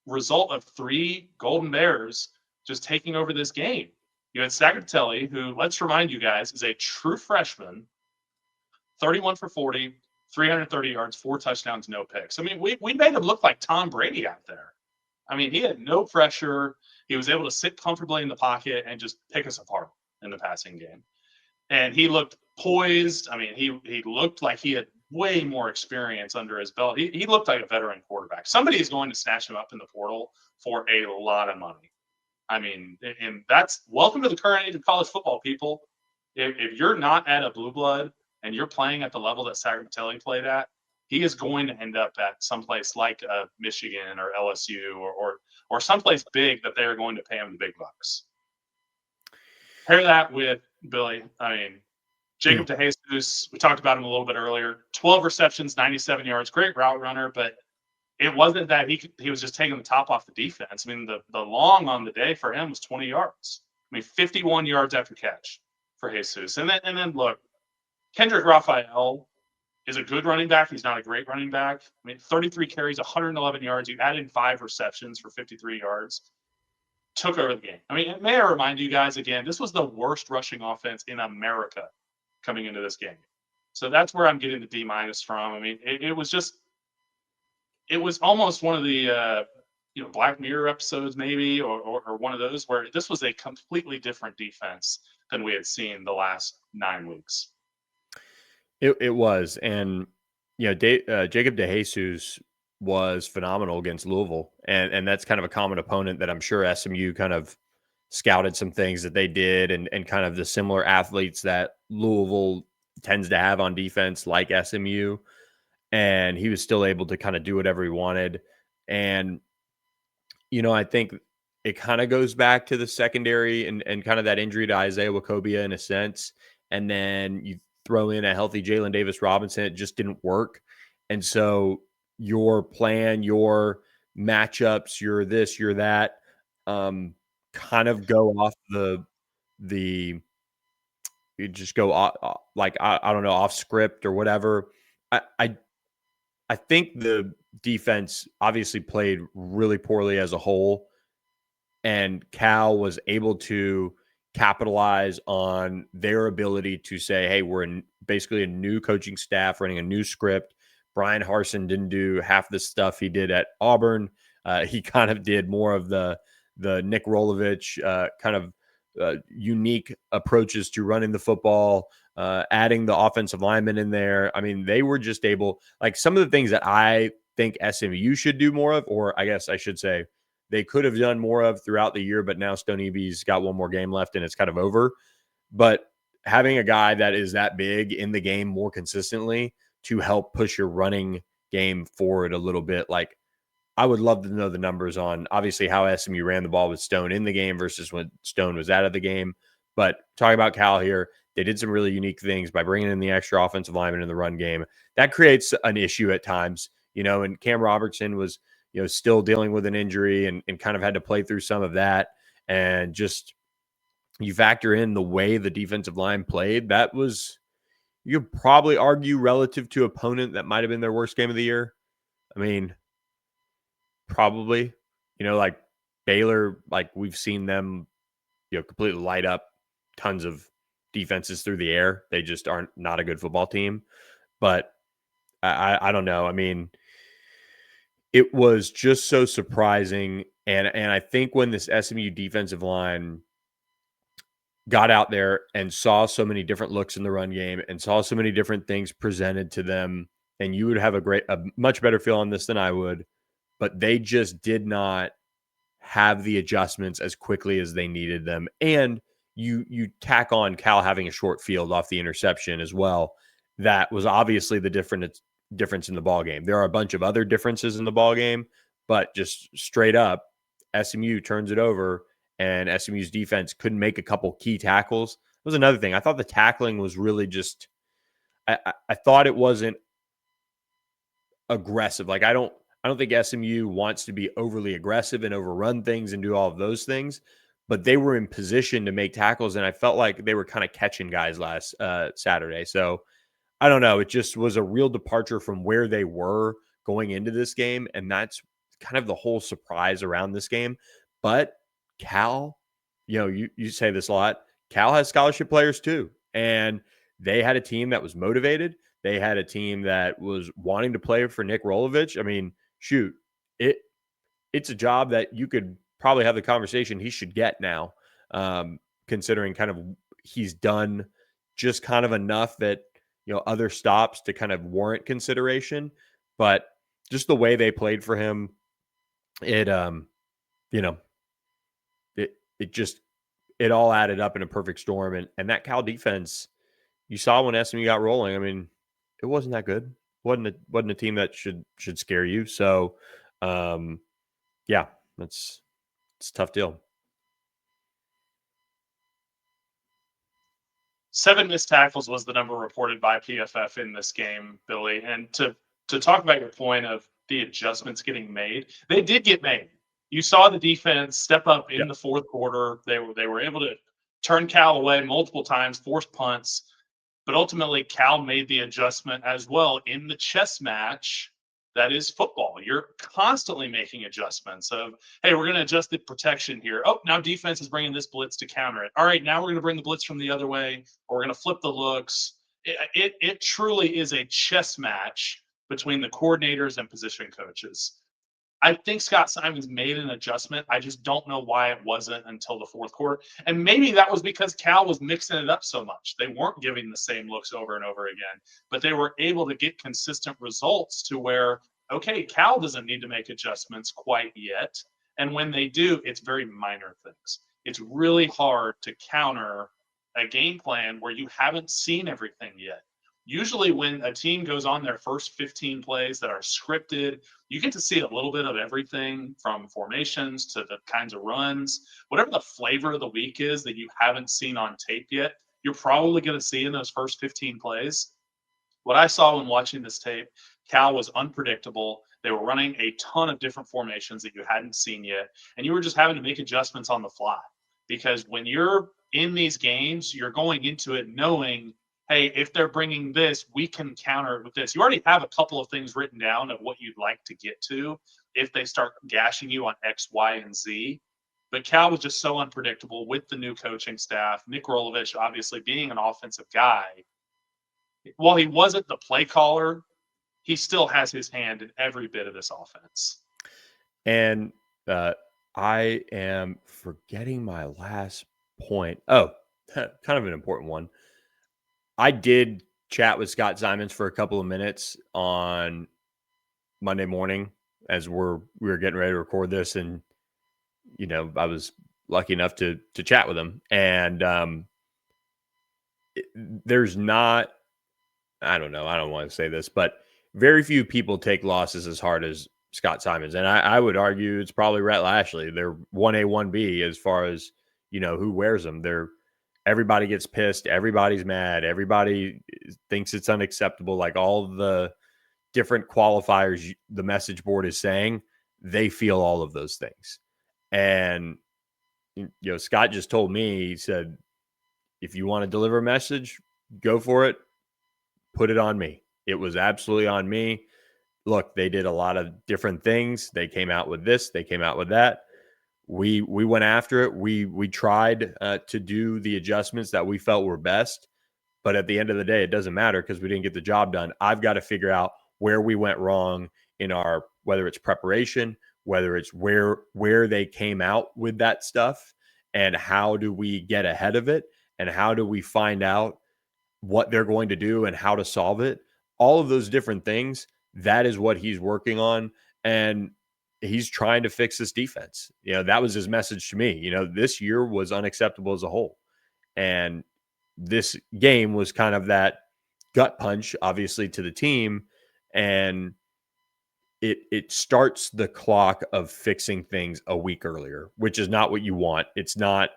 result of 3 Golden Bears just taking over this game. You had Sagatatelli, who, let's remind you guys, is a true freshman, 31 for 40, 330 yards, 4 touchdowns, no picks. I mean, we made him look like Tom Brady out there. I mean, he had no pressure. He was able to sit comfortably in the pocket and just pick us apart in the passing game. And he looked poised. I mean, he looked like he had way more experience under his belt. He looked like a veteran quarterback. Somebody is going to snatch him up in the portal for a lot of money. I mean, and that's welcome to the current age of college football, people. If you're not at a blue blood and you're playing at the level that Sagatatelli played at, he is going to end up at someplace like Michigan or LSU or someplace big that they're going to pay him the big bucks. Pair that with Billy. I mean, Jacob DeJesus, we talked about him a little bit earlier. 12 receptions, 97 yards, great route runner, but it wasn't that he was just taking the top off the defense. I mean, the long on the day for him was 20 yards. I mean, 51 yards after catch for Jesus. And then look, Kendrick Raphael is a good running back. He's not a great running back. I mean, 33 carries, 111 yards. You add in 5 receptions for 53 yards. Took over the game. I mean, may I remind you guys again, this was the worst rushing offense in America coming into this game. So that's where I'm getting the D- from. I mean, it was almost one of the Black Mirror episodes maybe, or one of those where this was a completely different defense than we had seen the last 9 weeks. It was, and Jacob DeJesus was phenomenal against Louisville, and that's kind of a common opponent that I'm sure SMU kind of scouted some things that they did, and kind of the similar athletes that Louisville tends to have on defense, like SMU, and he was still able to kind of do whatever he wanted. And I think it kind of goes back to the secondary and kind of that injury to Isaiah Wacobia in a sense, and then you throw in a healthy Jalen Davis Robinson. It just didn't work. And so your plan, your matchups, your this, your that, kind of go off the you just go off, like I don't know, off script or whatever. I, I I think the defense obviously played really poorly as a whole, and Cal was able to capitalize on their ability to say, "Hey, we're basically a new coaching staff running a new script." Brian Harsin didn't do half the stuff he did at Auburn. He kind of did more of the Nick Rolovich kind of unique approaches to running the football, adding the offensive linemen in there. I mean, they were just able, like some of the things that I think SMU should do more of, or I guess I should say they could have done more of throughout the year, but now Stone Eby's got one more game left and it's kind of over. But having a guy that is that big in the game more consistently to help push your running game forward a little bit, like I would love to know the numbers on obviously how SMU ran the ball with Stone in the game versus when Stone was out of the game. But talking about Cal here, they did some really unique things by bringing in the extra offensive lineman in the run game. That creates an issue at times, and Cam Robertson was, still dealing with an injury and kind of had to play through some of that. And just you factor in the way the defensive line played, that was, you could probably argue relative to opponent that might have been their worst game of the year. I mean, probably, like Baylor, like we've seen them, completely light up tons of defenses through the air. They just aren't not a good football team. But I don't know. I mean, it was just so surprising. And I think when this SMU defensive line got out there and saw so many different looks in the run game and saw so many different things presented to them, and you would have a much better feel on this than I would, but they just did not have the adjustments as quickly as they needed them. And you tack on Cal having a short field off the interception as well. That was obviously the difference in the ball game. There are a bunch of other differences in the ball game, but just straight up, SMU turns it over, and SMU's defense couldn't make a couple key tackles. That was another thing. I thought the tackling was really just. I thought it wasn't aggressive. Like I don't think SMU wants to be overly aggressive and overrun things and do all of those things, but they were in position to make tackles, and I felt like they were kind of catching guys last Saturday. So I don't know. It just was a real departure from where they were going into this game, and that's kind of the whole surprise around this game. But Cal, you say this a lot. Cal has scholarship players too, and they had a team that was motivated. They had a team that was wanting to play for Nick Rolovich. I mean, shoot, it's a job that you could probably have the conversation he should get now, considering kind of he's done just kind of enough that other stops to kind of warrant consideration. But just the way they played for him, it it all added up in a perfect storm. And that Cal defense, you saw when SMU got rolling. I mean, it wasn't that good. Wasn't a team that should scare you. So, yeah, it's a tough deal. 7 missed tackles was the number reported by PFF in this game, Billy. And to talk about your point of the adjustments getting made, they did get made. You saw the defense step up in the fourth quarter. They were able to turn Cal away multiple times, force punts, but ultimately Cal made the adjustment as well in the chess match. That is football. You're constantly making adjustments of, hey, we're going to adjust the protection here. Oh, now defense is bringing this blitz to counter it. All right, now we're going to bring the blitz from the other way, or we're going to flip the looks. It truly is a chess match between the coordinators and position coaches. I think Scott Simons made an adjustment. I just don't know why it wasn't until the fourth quarter. And maybe that was because Cal was mixing it up so much. They weren't giving the same looks over and over again, but they were able to get consistent results to where, okay, Cal doesn't need to make adjustments quite yet. And when they do, it's very minor things. It's really hard to counter a game plan where you haven't seen everything yet. Usually when a team goes on their first 15 plays that are scripted, you get to see a little bit of everything from formations to the kinds of runs. Whatever the flavor of the week is that you haven't seen on tape yet, you're probably going to see in those first 15 plays. What I saw when watching this tape, Cal was unpredictable. They were running a ton of different formations that you hadn't seen yet, and you were just having to make adjustments on the fly. Because when you're in these games, you're going into it knowing, hey, if they're bringing this, we can counter it with this. You already have a couple of things written down of what you'd like to get to if they start gashing you on X, Y, and Z. But Cal was just so unpredictable with the new coaching staff. Nick Rolovich, obviously being an offensive guy, while he wasn't the play caller, he still has his hand in every bit of this offense. And I am forgetting my last point. Oh, kind of an important one. I did chat with Scott Simons for a couple of minutes on Monday morning as we were getting ready to record this, and I was lucky enough to chat with him. And there's not, I don't know, I don't want to say this, but very few people take losses as hard as Scott Simons. And I would argue it's probably Rhett Lashley. They're 1A, 1B as far as, who wears them. Everybody gets pissed. Everybody's mad. Everybody thinks it's unacceptable. Like all the different qualifiers the message board is saying, they feel all of those things. And, Scott just told me, he said, if you want to deliver a message, go for it. Put it on me. It was absolutely on me. Look, they did a lot of different things. They came out with this. They came out with that. We went after it. We tried to do the adjustments that we felt were best. But at the end of the day, it doesn't matter because we didn't get the job done. I've got to figure out where we went wrong in our, whether it's preparation, whether it's where they came out with that stuff, and how do we get ahead of it, and how do we find out what they're going to do and how to solve it. All of those different things, that is what he's working on. And he's trying to fix this defense. That was his message to me. This year was unacceptable as a whole. And this game was kind of that gut punch, obviously, to the team. And it starts the clock of fixing things a week earlier, which is not what you want. It's not,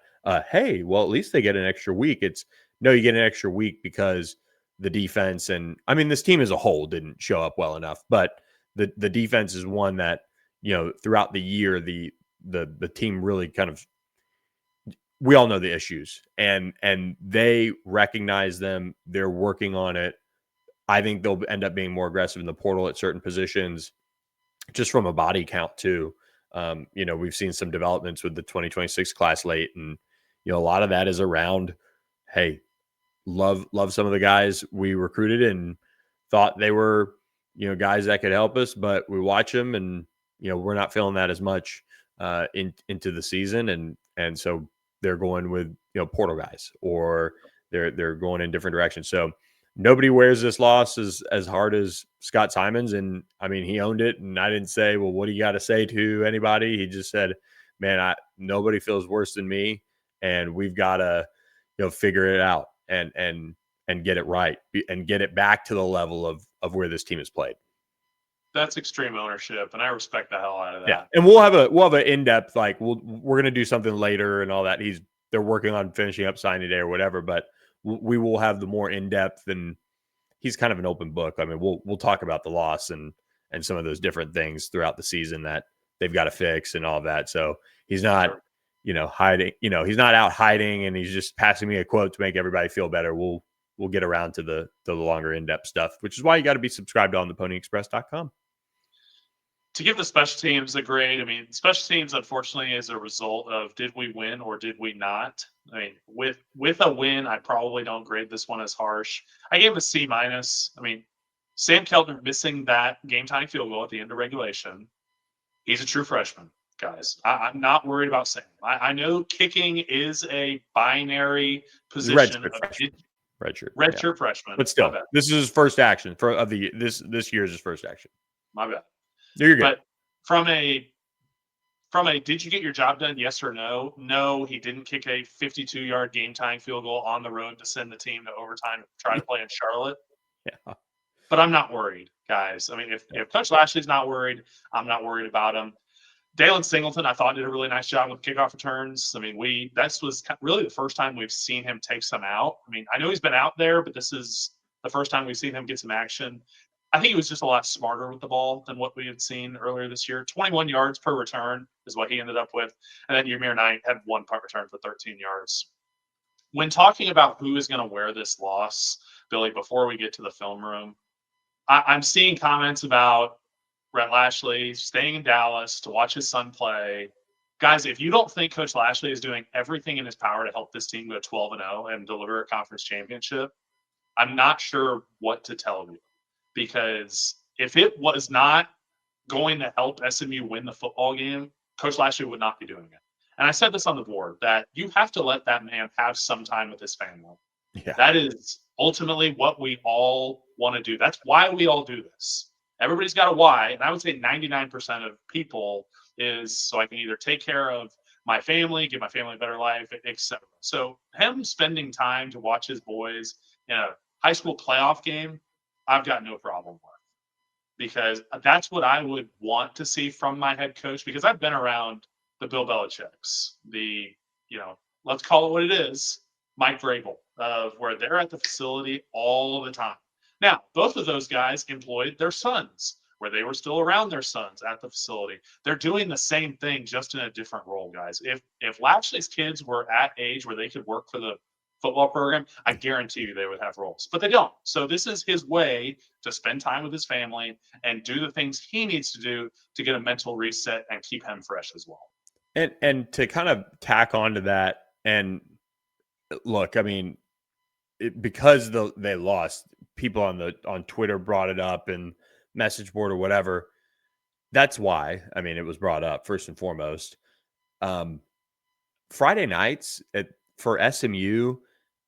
hey, well, at least they get an extra week. It's, no, you get an extra week because the defense, and I mean, this team as a whole didn't show up well enough, but the defense is one that, throughout the year, the team really kind of, we all know the issues, and they recognize them. They're working on it. I think they'll end up being more aggressive in the portal at certain positions, just from a body count too. We've seen some developments with the 2026 class late, and, a lot of that is around, hey, love some of the guys we recruited and thought they were, guys that could help us, but we watch them and, we're not feeling that as much into the season. And so they're going with, portal guys, or they're going in different directions. So nobody wears this loss as hard as Scott Simons. And I mean, he owned it, and I didn't say, well, what do you got to say to anybody? He just said, man, nobody feels worse than me, and we've got to, figure it out and get it right and get it back to the level of where this team has played. That's extreme ownership, and I respect the hell out of that. Yeah, and we'll have an in-depth, like we're gonna do something later and all that. They're working on finishing up signing day or whatever, but we will have the more in-depth, and he's kind of an open book. I mean, we'll talk about the loss and some of those different things throughout the season that they've got to fix and all that. So he's not, hiding. He's not out hiding, and he's just passing me a quote to make everybody feel better. We'll get around to the longer in-depth stuff, which is why you got to be subscribed to ontheponyexpress.com. To give the special teams a grade, I mean, special teams, unfortunately, is a result of did we win or did we not? I mean, with a win, I probably don't grade this one as harsh. I gave it a C-. I mean, Sam Keltner missing that game-tying field goal at the end of regulation. He's a true freshman, guys. I'm not worried about Sam. I know kicking is a binary position. Redshirt freshman. But still, this is his first action this year's his first action. My bad. You're good. But from a did you get your job done? Yes or no? No, he didn't kick a 52-yard game-tying field goal on the road to send the team to overtime to try to play in Charlotte. Yeah. But I'm not worried, guys. I mean, if Coach Lashley's not worried, I'm not worried about him. Dalen Singleton, I thought, did a really nice job with kickoff returns. I mean, this was really the first time we've seen him take some out. I mean, I know he's been out there, but this is the first time we've seen him get some action. I think he was just a lot smarter with the ball than what we had seen earlier this year. 21 yards per return is what he ended up with. And then Ymir Knight had 1 punt return for 13 yards. When talking about who is going to wear this loss, Billy, before we get to the film room, I'm seeing comments about Rhett Lashley staying in Dallas to watch his son play. Guys, if you don't think Coach Lashley is doing everything in his power to help this team go 12-0 and deliver a conference championship, I'm not sure what to tell you. Because if it was not going to help SMU win the football game, Coach Lashley would not be doing it. And I said this on the board, that you have to let that man have some time with his family. Yeah. That is ultimately what we all want to do. That's why we all do this. Everybody's got a why. And I would say 99% of people is so I can either take care of my family, give my family a better life, etc. So him spending time to watch his boys in a high school playoff game, I've got no problem with, because that's what I would want to see from my head coach, because I've been around the Bill Belichick's, let's call it what it is, Mike Vrabel, where they're at the facility all the time. Now, both of those guys employed their sons, where they were still around their sons at the facility. They're doing the same thing, just in a different role, guys. If Lashley's kids were at age where they could work for the football program, I guarantee you they would have roles, but they don't. So this is his way to spend time with his family and do the things he needs to do to get a mental reset and keep him fresh as well. And to kind of tack onto that, and look, I mean, because they lost, people on Twitter brought it up and message board or whatever. That's why, I mean, it was brought up first and foremost. Friday nights for SMU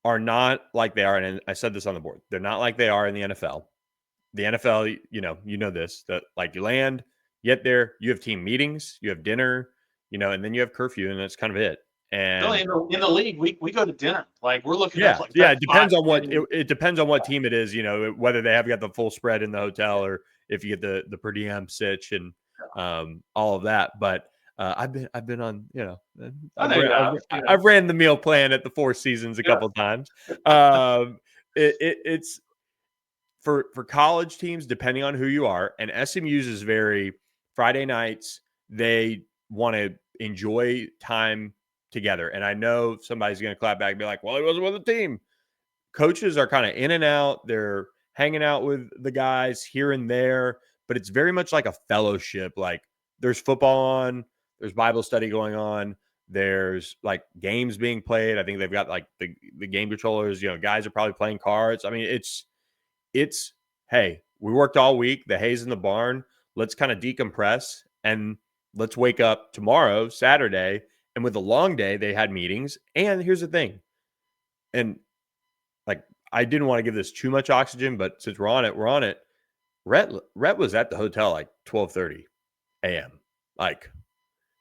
are not like they are, and I said this on the board, they're not like they are in the NFL. The NFL, you know this, that like you land, you get there, you have team meetings, you have dinner, and then you have curfew, and that's kind of it. And Billy, in the league, we go to dinner. Like, we're looking yeah, at like it depends on what it depends on what team it is, whether they have got the full spread in the hotel or if you get the per diem sitch and all of that. But I've been on, I've ran the meal plan at the Four Seasons a couple times. It's for college teams, depending on who you are, and SMU's is very Friday nights. They want to enjoy time together. And I know somebody's going to clap back and be like, well, he wasn't with the team. Coaches are kind of in and out. They're hanging out with the guys here and there, but it's very much like a fellowship. Like there's football on, there's Bible study going on, there's like games being played. I think they've got like the game controllers, guys are probably playing cards. I mean, it's, hey, we worked all week. The hay's in the barn. Let's kind of decompress and let's wake up tomorrow, Saturday. And with the long day, they had meetings. And here's the thing. And like, I didn't want to give this too much oxygen, but since we're on it. Rhett was at the hotel like 12:30 a.m. Like,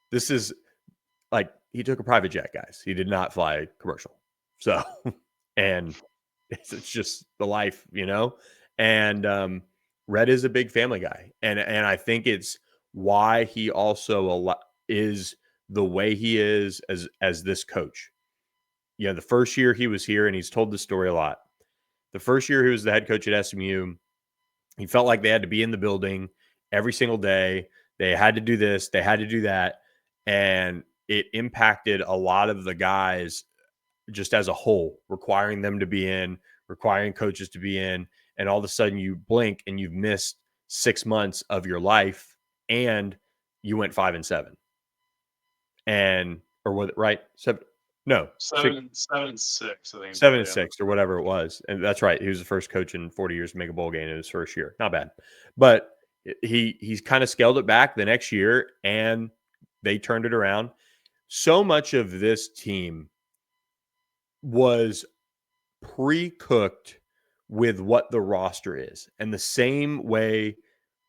this is like, he took a private jet, guys. He did not fly commercial. So, and it's just the life, And Rhett is a big family guy. And I think it's why he also is the way he is as this coach. The first year he was here, and he's told this story a lot. The first year he was the head coach at SMU, he felt like they had to be in the building every single day. They had to do this, they had to do that. And it impacted a lot of the guys just as a whole, requiring them to be in, requiring coaches to be in. And all of a sudden you blink and you've missed 6 months of your life, and you went 5-7. And or was it right? 7 and 6, I think 7-6 or whatever it was. And that's right. He was the first coach in 40 years to make a bowl game in his first year. Not bad. But he's kind of scaled it back the next year, and they turned it around. So much of this team was pre-cooked with what the roster is. And the same way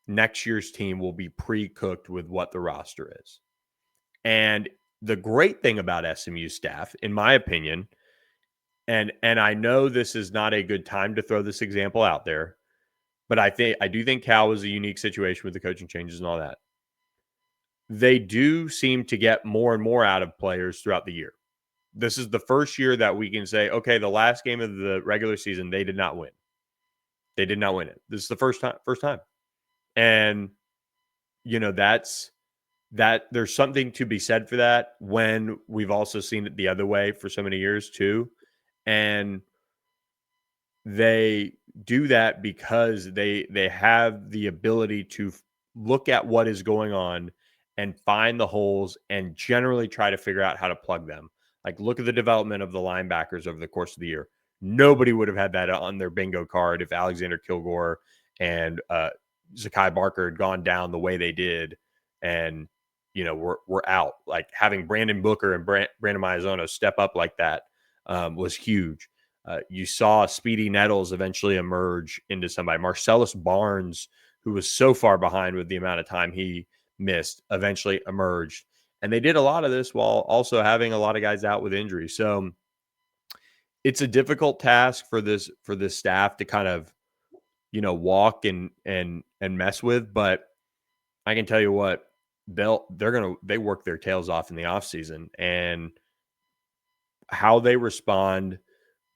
next year's team will be pre-cooked with what the roster is. And the great thing about SMU staff, in my opinion, and I know this is not a good time to throw this example out there, but I do think Cal was a unique situation with the coaching changes and all that. They do seem to get more and more out of players throughout the year. This is the first year that we can say, okay, the last game of the regular season, they did not win. They did not win it. This is the first time. And, there's something to be said for that when we've also seen it the other way for so many years too. And they do that because they have the ability to look at what is going on and find the holes and generally try to figure out how to plug them. Like, look at the development of the linebackers over the course of the year. Nobody would have had that on their bingo card if Alexander Kilgore and Zakai Barker had gone down the way they did, and we're out. Like, having Brandon Booker and Brandon Maizono step up like that was huge. You saw Speedy Nettles eventually emerge into somebody. Marcellus Barnes, who was so far behind with the amount of time he missed, eventually emerged. And they did a lot of this while also having a lot of guys out with injury. So it's a difficult task for this staff to kind of, walk and mess with. But I can tell you what, they work their tails off in the offseason, and how they respond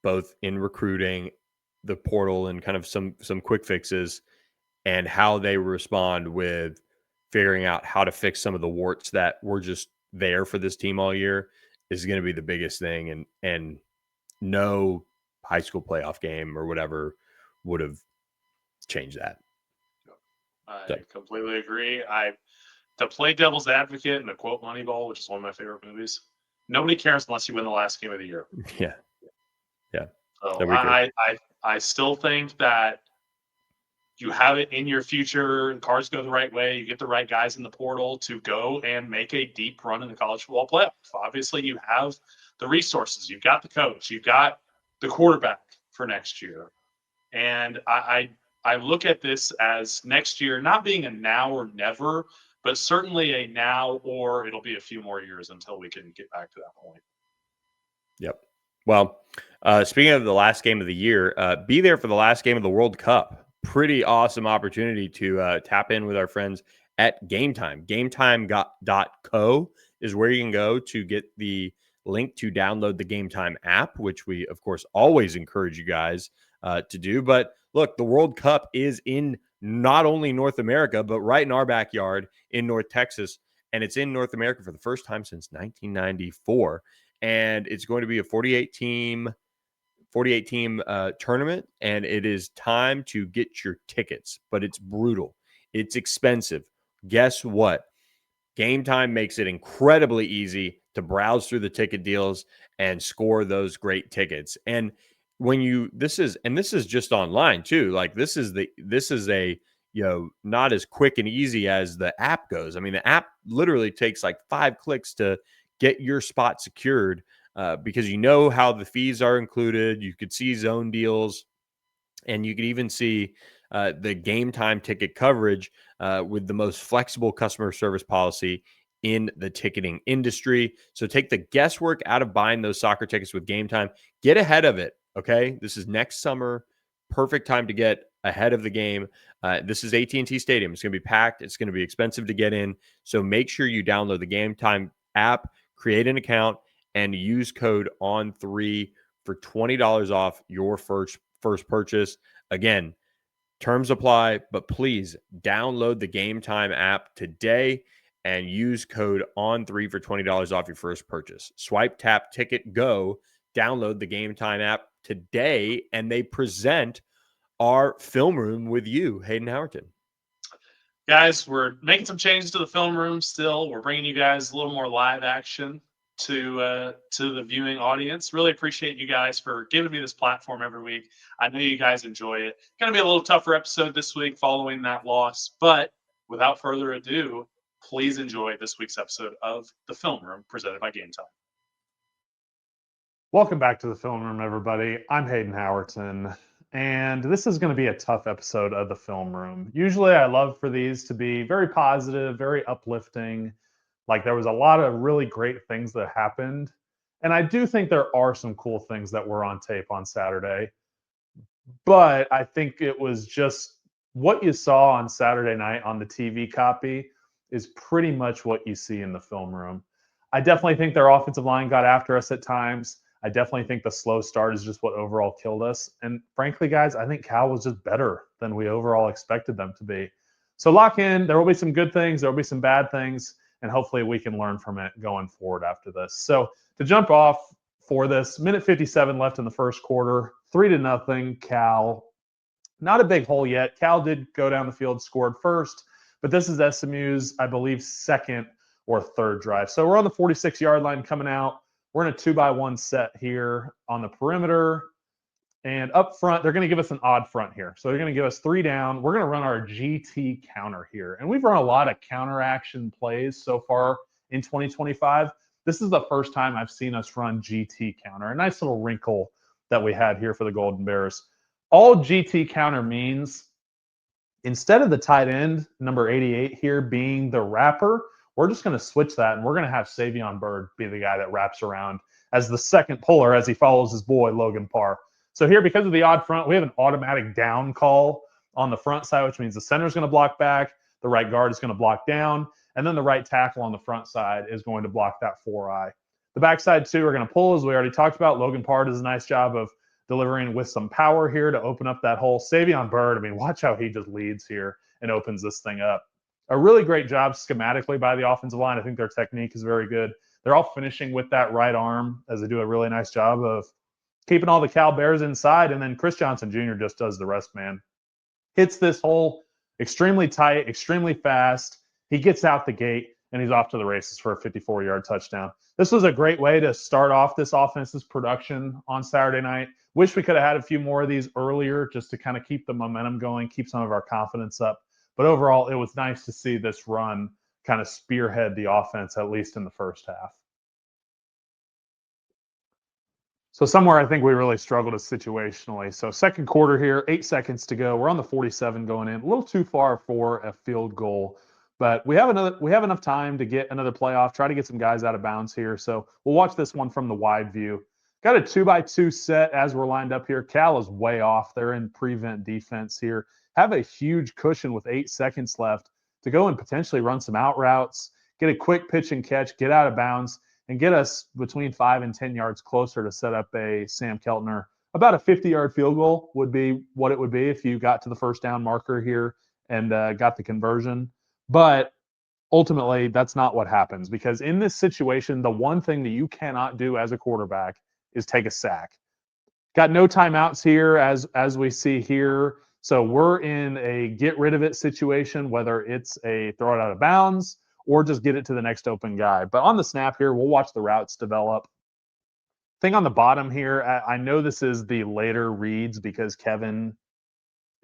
both in recruiting, the portal, and kind of some quick fixes, and how they respond with figuring out how to fix some of the warts that were just there for this team all year is going to be the biggest thing. And no high school playoff game or whatever would have changed that. I completely agree. To play devil's advocate and to quote Moneyball, which is one of my favorite movies, nobody cares unless you win the last game of the year. Yeah. So I still think that you have it in your future. Cards go the right way. You get the right guys in the portal to go and make a deep run in the college football playoff. Obviously, you have the resources. You've got the coach. You've got the quarterback for next year. And I look at this as next year not being a now or never, but certainly a now, or it'll be a few more years until we can get back to that point. Yep. Well, speaking of the last game of the year, be there for the last game of the World Cup. Pretty awesome opportunity to tap in with our friends at Game Time. GameTime.co is where you can go to get the link to download the Game Time app, which we, of course, always encourage you guys to do. But look, the World Cup is in not only North America, but right in our backyard in North Texas. And it's in North America for the first time since 1994. And it's going to be a 48-team tournament, and it is time to get your tickets. But it's brutal. It's expensive. Guess what? Game Time makes it incredibly easy to browse through the ticket deals and score those great tickets. And this is just online too. Like, this is a not as quick and easy as the app goes. I mean, the app literally takes like 5 clicks to get your spot secured, because how the fees are included. You could see zone deals, and you could even see the Game Time ticket coverage with the most flexible customer service policy in the ticketing industry. So take the guesswork out of buying those soccer tickets with Game Time. Get ahead of it, okay? This is next summer. Perfect time to get ahead of the game. This is AT&T Stadium. It's going to be packed. It's going to be expensive to get in. So make sure you download the Game Time app, create an account, and use code ON3 for $20 off your first purchase. Again, terms apply, but please download the Game Time app today and use code ON3 for $20 off your first purchase. Swipe, tap, ticket, go. Download the Game Time app today, and they present our film room with you, Hayden Howerton. Guys, we're making some changes to the film room still. We're bringing you guys a little more live action to the viewing audience. Really appreciate you guys for giving me this platform every week. I know you guys enjoy it. Going to be a little tougher episode this week following that loss, but without further ado, please enjoy this week's episode of The Film Room presented by Game Time. Welcome back to The Film Room, everybody. I'm Hayden Howerton, and this is going to be a tough episode of The Film Room. Usually I love for these to be very positive, very uplifting. Like, there was a lot of really great things that happened. And I do think there are some cool things that were on tape on Saturday. But I think it was just what you saw on Saturday night on the TV copy is pretty much what you see in the film room. I definitely think their offensive line got after us at times. I definitely think the slow start is just what overall killed us. And frankly, guys, I think Cal was just better than we overall expected them to be. So lock in. There will be some good things. There will be some bad things. And hopefully we can learn from it going forward after this. So to jump off for this, minute 57 left in the first quarter, 3-0, Cal. Not a big hole yet. Cal did go down the field, scored first, but this is SMU's, I believe, second or third drive. So we're on the 46-yard line coming out. We're in a 2-by-1 set here on the perimeter. And up front, they're going to give us an odd front here. So they're going to give us 3 down. We're going to run our GT counter here. And we've run a lot of counter action plays so far in 2025. This is the first time I've seen us run GT counter. A nice little wrinkle that we had here for the Golden Bears. All GT counter means, instead of the tight end, number 88 here, being the wrapper, we're just going to switch that, and we're going to have Savion Byrd be the guy that wraps around as the second puller as he follows his boy, Logan Parr. So here, because of the odd front, we have an automatic down call on the front side, which means the center is going to block back, the right guard is going to block down, and then the right tackle on the front side is going to block that 4-eye. The backside two are going to pull, as we already talked about. Logan Parr does a nice job of delivering with some power here to open up that hole. Savion Byrd, I mean, watch how he just leads here and opens this thing up. A really great job schematically by the offensive line. I think their technique is very good. They're all finishing with that right arm as they do a really nice job of keeping all the Cal Bears inside. And then Chris Johnson Jr. just does the rest, man. Hits this hole extremely tight, extremely fast. He gets out the gate, and he's off to the races for a 54-yard touchdown. This was a great way to start off this offense's production on Saturday night. Wish we could have had a few more of these earlier just to kind of keep the momentum going, keep some of our confidence up. But overall, it was nice to see this run kind of spearhead the offense, at least in the first half. So somewhere I think we really struggled situationally. So second quarter here, 8 seconds to go. We're on the 47 going in. A little too far for a field goal. But we have enough time to get another playoff, try to get some guys out of bounds here. So we'll watch this one from the wide view. Got a 2-by-2 set as we're lined up here. Cal is way off. They're in prevent defense here. Have a huge cushion with 8 seconds left to go and potentially run some out routes, get a quick pitch and catch, get out of bounds, and get us between 5 and 10 yards closer to set up a Sam Keltner. About a 50-yard field goal would be what it would be if you got to the first down marker here and got the conversion. But ultimately, that's not what happens, because in this situation, the one thing that you cannot do as a quarterback is take a sack. Got no timeouts here as we see here. So we're in a get rid of it situation, whether it's a throw it out of bounds or just get it to the next open guy. But on the snap here, we'll watch the routes develop. Thing on the bottom here, I know this is the later reads because Kevin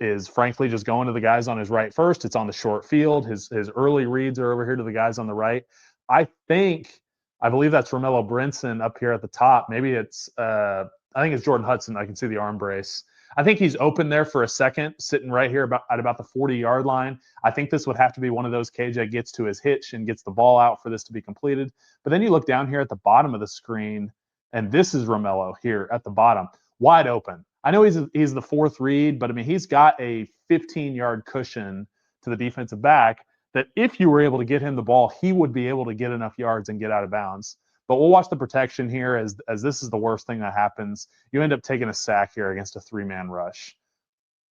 is frankly just going to the guys on his right first. It's on the short field. His early reads are over here to the guys on the right. I believe that's Romello Brinson up here at the top. Maybe it's I think it's Jordan Hudson. I can see the arm brace. I think he's open there for a second, sitting right here at about the 40-yard line. I think this would have to be one of those KJ gets to his hitch and gets the ball out for this to be completed. But then you look down here at the bottom of the screen, and this is Romello here at the bottom, wide open. I know he's the fourth read, but I mean, he's got a 15-yard cushion to the defensive back that if you were able to get him the ball, he would be able to get enough yards and get out of bounds. But we'll watch the protection here as this is the worst thing that happens. You end up taking a sack here against a 3-man rush.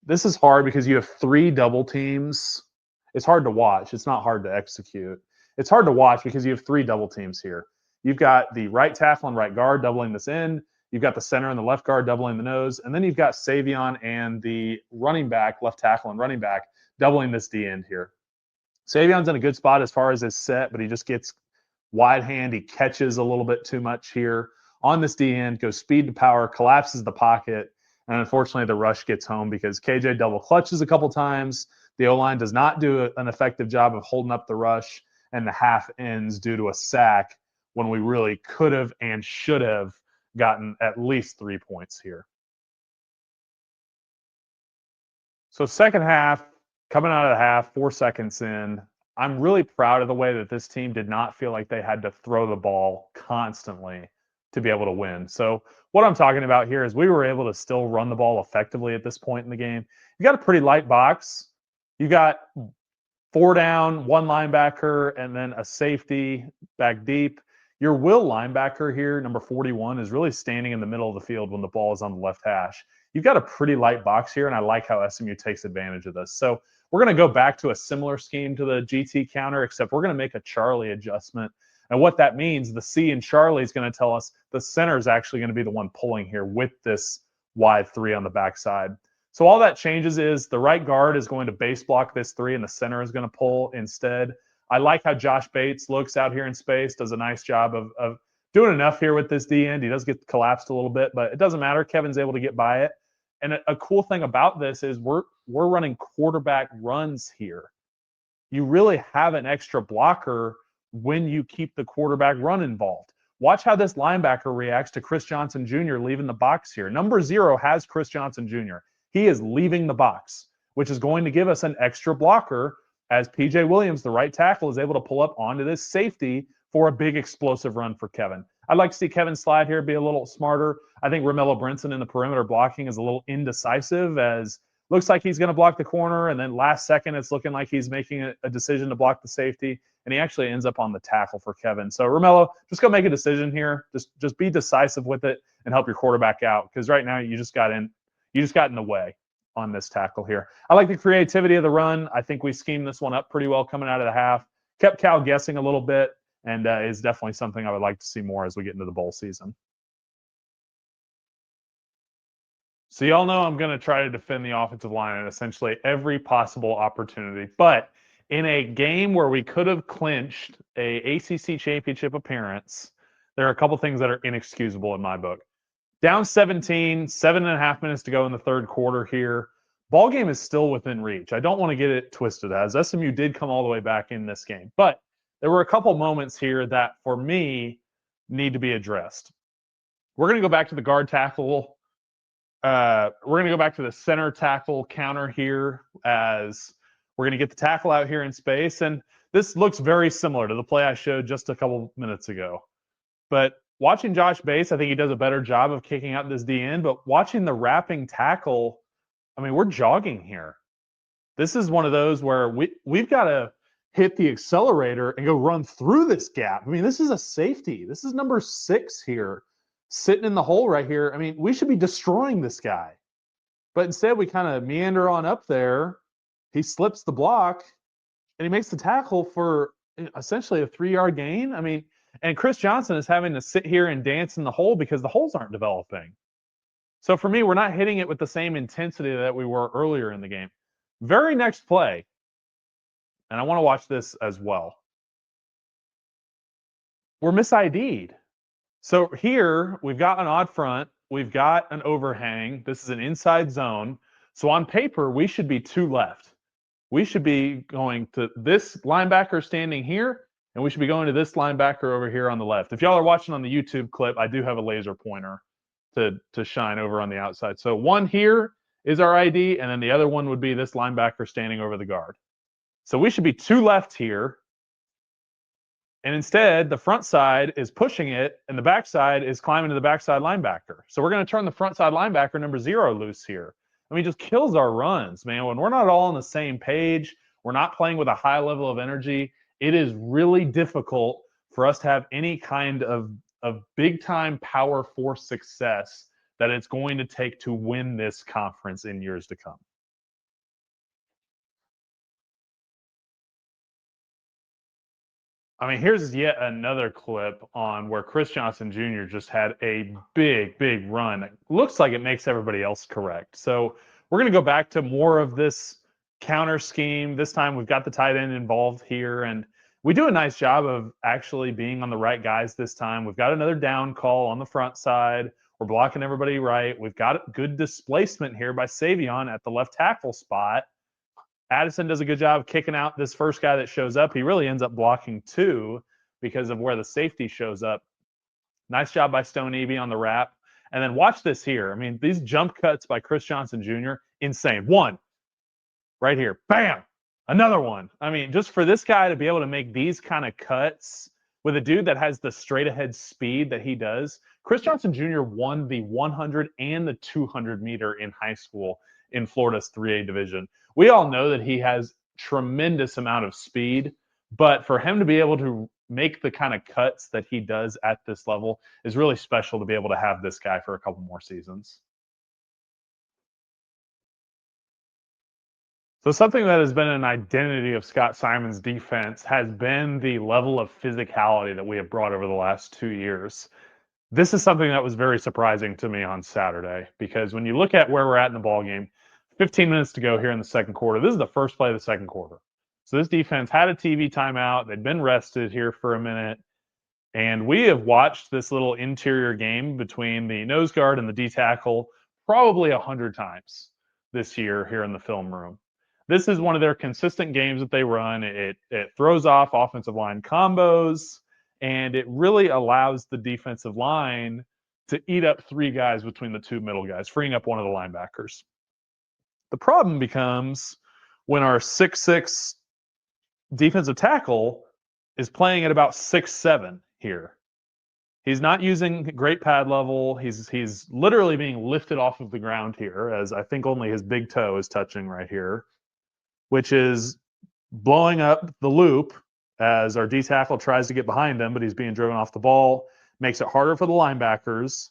This is hard because you have 3 double teams. It's hard to watch. It's not hard to execute. It's hard to watch because you have 3 double teams here. You've got the right tackle and right guard doubling this end. You've got the center and the left guard doubling the nose. And then you've got Savion and the running back, left tackle and running back, doubling this D end here. Savion's in a good spot as far as his set, but he just gets wide hand. He catches a little bit too much here on this D end, goes speed to power, collapses the pocket. And unfortunately, the rush gets home because KJ double clutches a couple times. The O-line does not do an effective job of holding up the rush, and the half ends due to a sack when we really could have and should have gotten at least 3 points here. So second half, coming out of the half, 4 seconds in, I'm really proud of the way that this team did not feel like they had to throw the ball constantly to be able to win. So what I'm talking about here is we were able to still run the ball effectively at this point in the game. You got a pretty light box. You got 4 down, 1 linebacker, and then a safety back deep. Your will linebacker here, number 41, is really standing in the middle of the field when the ball is on the left hash. You've got a pretty light box here, and I like how SMU takes advantage of this. So we're going to go back to a similar scheme to the GT counter, except we're going to make a Charlie adjustment. And what that means, the C in Charlie is going to tell us the center is actually going to be the one pulling here with this wide 3 on the backside. So all that changes is the right guard is going to base block this 3, and the center is going to pull instead. I like how Josh Bates looks out here in space, does a nice job of doing enough here with this D end. He does get collapsed a little bit, but it doesn't matter. Kevin's able to get by it. And a cool thing about this is we're running quarterback runs here. You really have an extra blocker when you keep the quarterback run involved. Watch how this linebacker reacts to Chris Johnson Jr. leaving the box here. Number 0 has Chris Johnson Jr. He is leaving the box, which is going to give us an extra blocker as P.J. Williams, the right tackle, is able to pull up onto this safety for a big explosive run for Kevin. I'd like to see Kevin slide here, be a little smarter. I think Romello Brinson in the perimeter blocking is a little indecisive, as looks like he's going to block the corner, and then last second it's looking like he's making a decision to block the safety, and he actually ends up on the tackle for Kevin. So Romello, just go make a decision here. Just be decisive with it and help your quarterback out, because right now you just got in the way on this tackle here. I like the creativity of the run. I think we schemed this one up pretty well coming out of the half. Kept Cal guessing a little bit, and is definitely something I would like to see more as we get into the bowl season. So y'all know I'm going to try to defend the offensive line at essentially every possible opportunity. But in a game where we could have clinched a ACC championship appearance, there are a couple things that are inexcusable in my book. Down 17, 7.5 minutes to go in the third quarter here. Ball game is still within reach. I don't want to get it twisted, as SMU did come all the way back in this game. But there were a couple moments here that, for me, need to be addressed. We're going to go back to the guard tackle. We're going to go back to the center tackle counter here, as we're going to get the tackle out here in space. And this looks very similar to the play I showed just a couple minutes ago. But watching Josh Bates, I think he does a better job of kicking out this D end. But watching the wrapping tackle, I mean, we're jogging here. This is one of those where we've got to hit the accelerator and go run through this gap. I mean, this is a safety. This is number 6 here, sitting in the hole right here. I mean, we should be destroying this guy. But instead, we kind of meander on up there. He slips the block, and he makes the tackle for essentially a 3-yard gain. I mean, and Chris Johnson is having to sit here and dance in the hole because the holes aren't developing. So for me, we're not hitting it with the same intensity that we were earlier in the game. Very next play, and I want to watch this as well. We're mis-ID'd. So here, we've got an odd front. We've got an overhang. This is an inside zone. So on paper, we should be 2 left. We should be going to this linebacker standing here, and we should be going to this linebacker over here on the left. If y'all are watching on the YouTube clip, I do have a laser pointer to shine over on the outside. So one here is our ID, and then the other one would be this linebacker standing over the guard. So we should be 2 left here. And instead, the front side is pushing it, and the backside is climbing to the backside linebacker. So we're going to turn the front side linebacker, number 0, loose here. I mean, just kills our runs, man. When we're not all on the same page, we're not playing with a high level of energy, it is really difficult for us to have any kind of big-time power force success that it's going to take to win this conference in years to come. I mean, here's yet another clip on where Chris Johnson Jr. just had a big, big run. It looks like it makes everybody else correct. So we're going to go back to more of this counter scheme. This time we've got the tight end involved here, and we do a nice job of actually being on the right guys this time. We've got another down call on the front side. We're blocking everybody right. We've got good displacement here by Savion at the left tackle spot. Addison does a good job of kicking out this first guy that shows up. He really ends up blocking 2 because of where the safety shows up. Nice job by Stone Eby on the wrap. And then watch this here. I mean, these jump cuts by Chris Johnson Jr., insane. 1, right here. Bam! Another one. I mean, just for this guy to be able to make these kind of cuts with a dude that has the straight-ahead speed that he does. Chris Johnson Jr. won the 100 and the 200 meter in high school in Florida's 3A division. We all know that he has tremendous amount of speed, but for him to be able to make the kind of cuts that he does at this level is really special to be able to have this guy for a couple more seasons. So something that has been an identity of Scott Simon's defense has been the level of physicality that we have brought over the last 2 years. This is something that was very surprising to me on Saturday, because when you look at where we're at in the ball game, 15 minutes to go here in the second quarter. This is the first play of the second quarter. So this defense had a TV timeout. They'd been rested here for a minute. And we have watched this little interior game between the nose guard and the D tackle probably 100 times this year here in the film room. This is one of their consistent games that they run. It throws off offensive line combos, and it really allows the defensive line to eat up 3 guys between the 2 middle guys, freeing up one of the linebackers. The problem becomes when our 6'6" defensive tackle is playing at about 6'7" here. He's not using great pad level. He's literally being lifted off of the ground here, as I think only his big toe is touching right here, which is blowing up the loop as our D tackle tries to get behind him, but he's being driven off the ball. Makes it harder for the linebackers.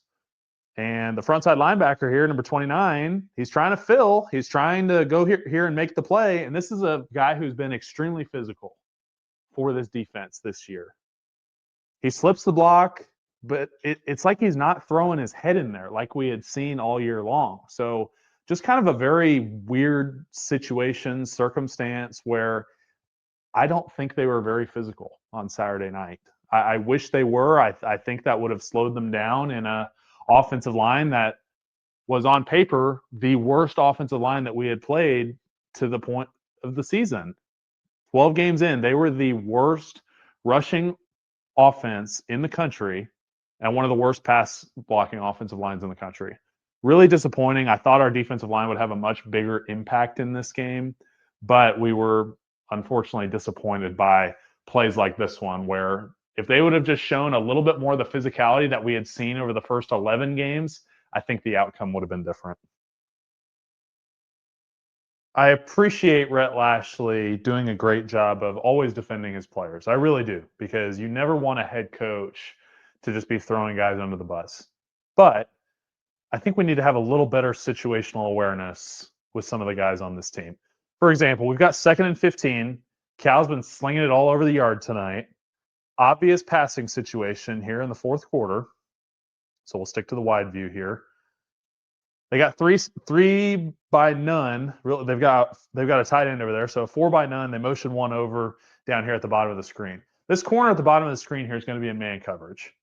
And the frontside linebacker here, number 29, he's trying to fill. He's trying to go here and make the play. And this is a guy who's been extremely physical for this defense this year. He slips the block, but it's like he's not throwing his head in there like we had seen all year long. So just kind of a very weird circumstance where I don't think they were very physical on Saturday night. I wish they were. I think that would have slowed them down in a offensive line that was on paper the worst offensive line that we had played to the point of the season. 12 games in, they were the worst rushing offense in the country and one of the worst pass blocking offensive lines in the country. Really disappointing. I thought our defensive line would have a much bigger impact in this game, but we were unfortunately disappointed by plays like this one, where if they would have just shown a little bit more of the physicality that we had seen over the first 11 games, I think the outcome would have been different. I appreciate Rhett Lashley doing a great job of always defending his players. I really do, because you never want a head coach to just be throwing guys under the bus. But I think we need to have a little better situational awareness with some of the guys on this team. For example, we've got 2nd and 15. Cal's been slinging it all over the yard tonight. Obvious passing situation here in the fourth quarter. So we'll stick to the wide view here. They got three by none. Really, they've got a tight end over there. So 4 by none. They motion one over down here at the bottom of the screen. This corner at the bottom of the screen here is going to be in man coverage.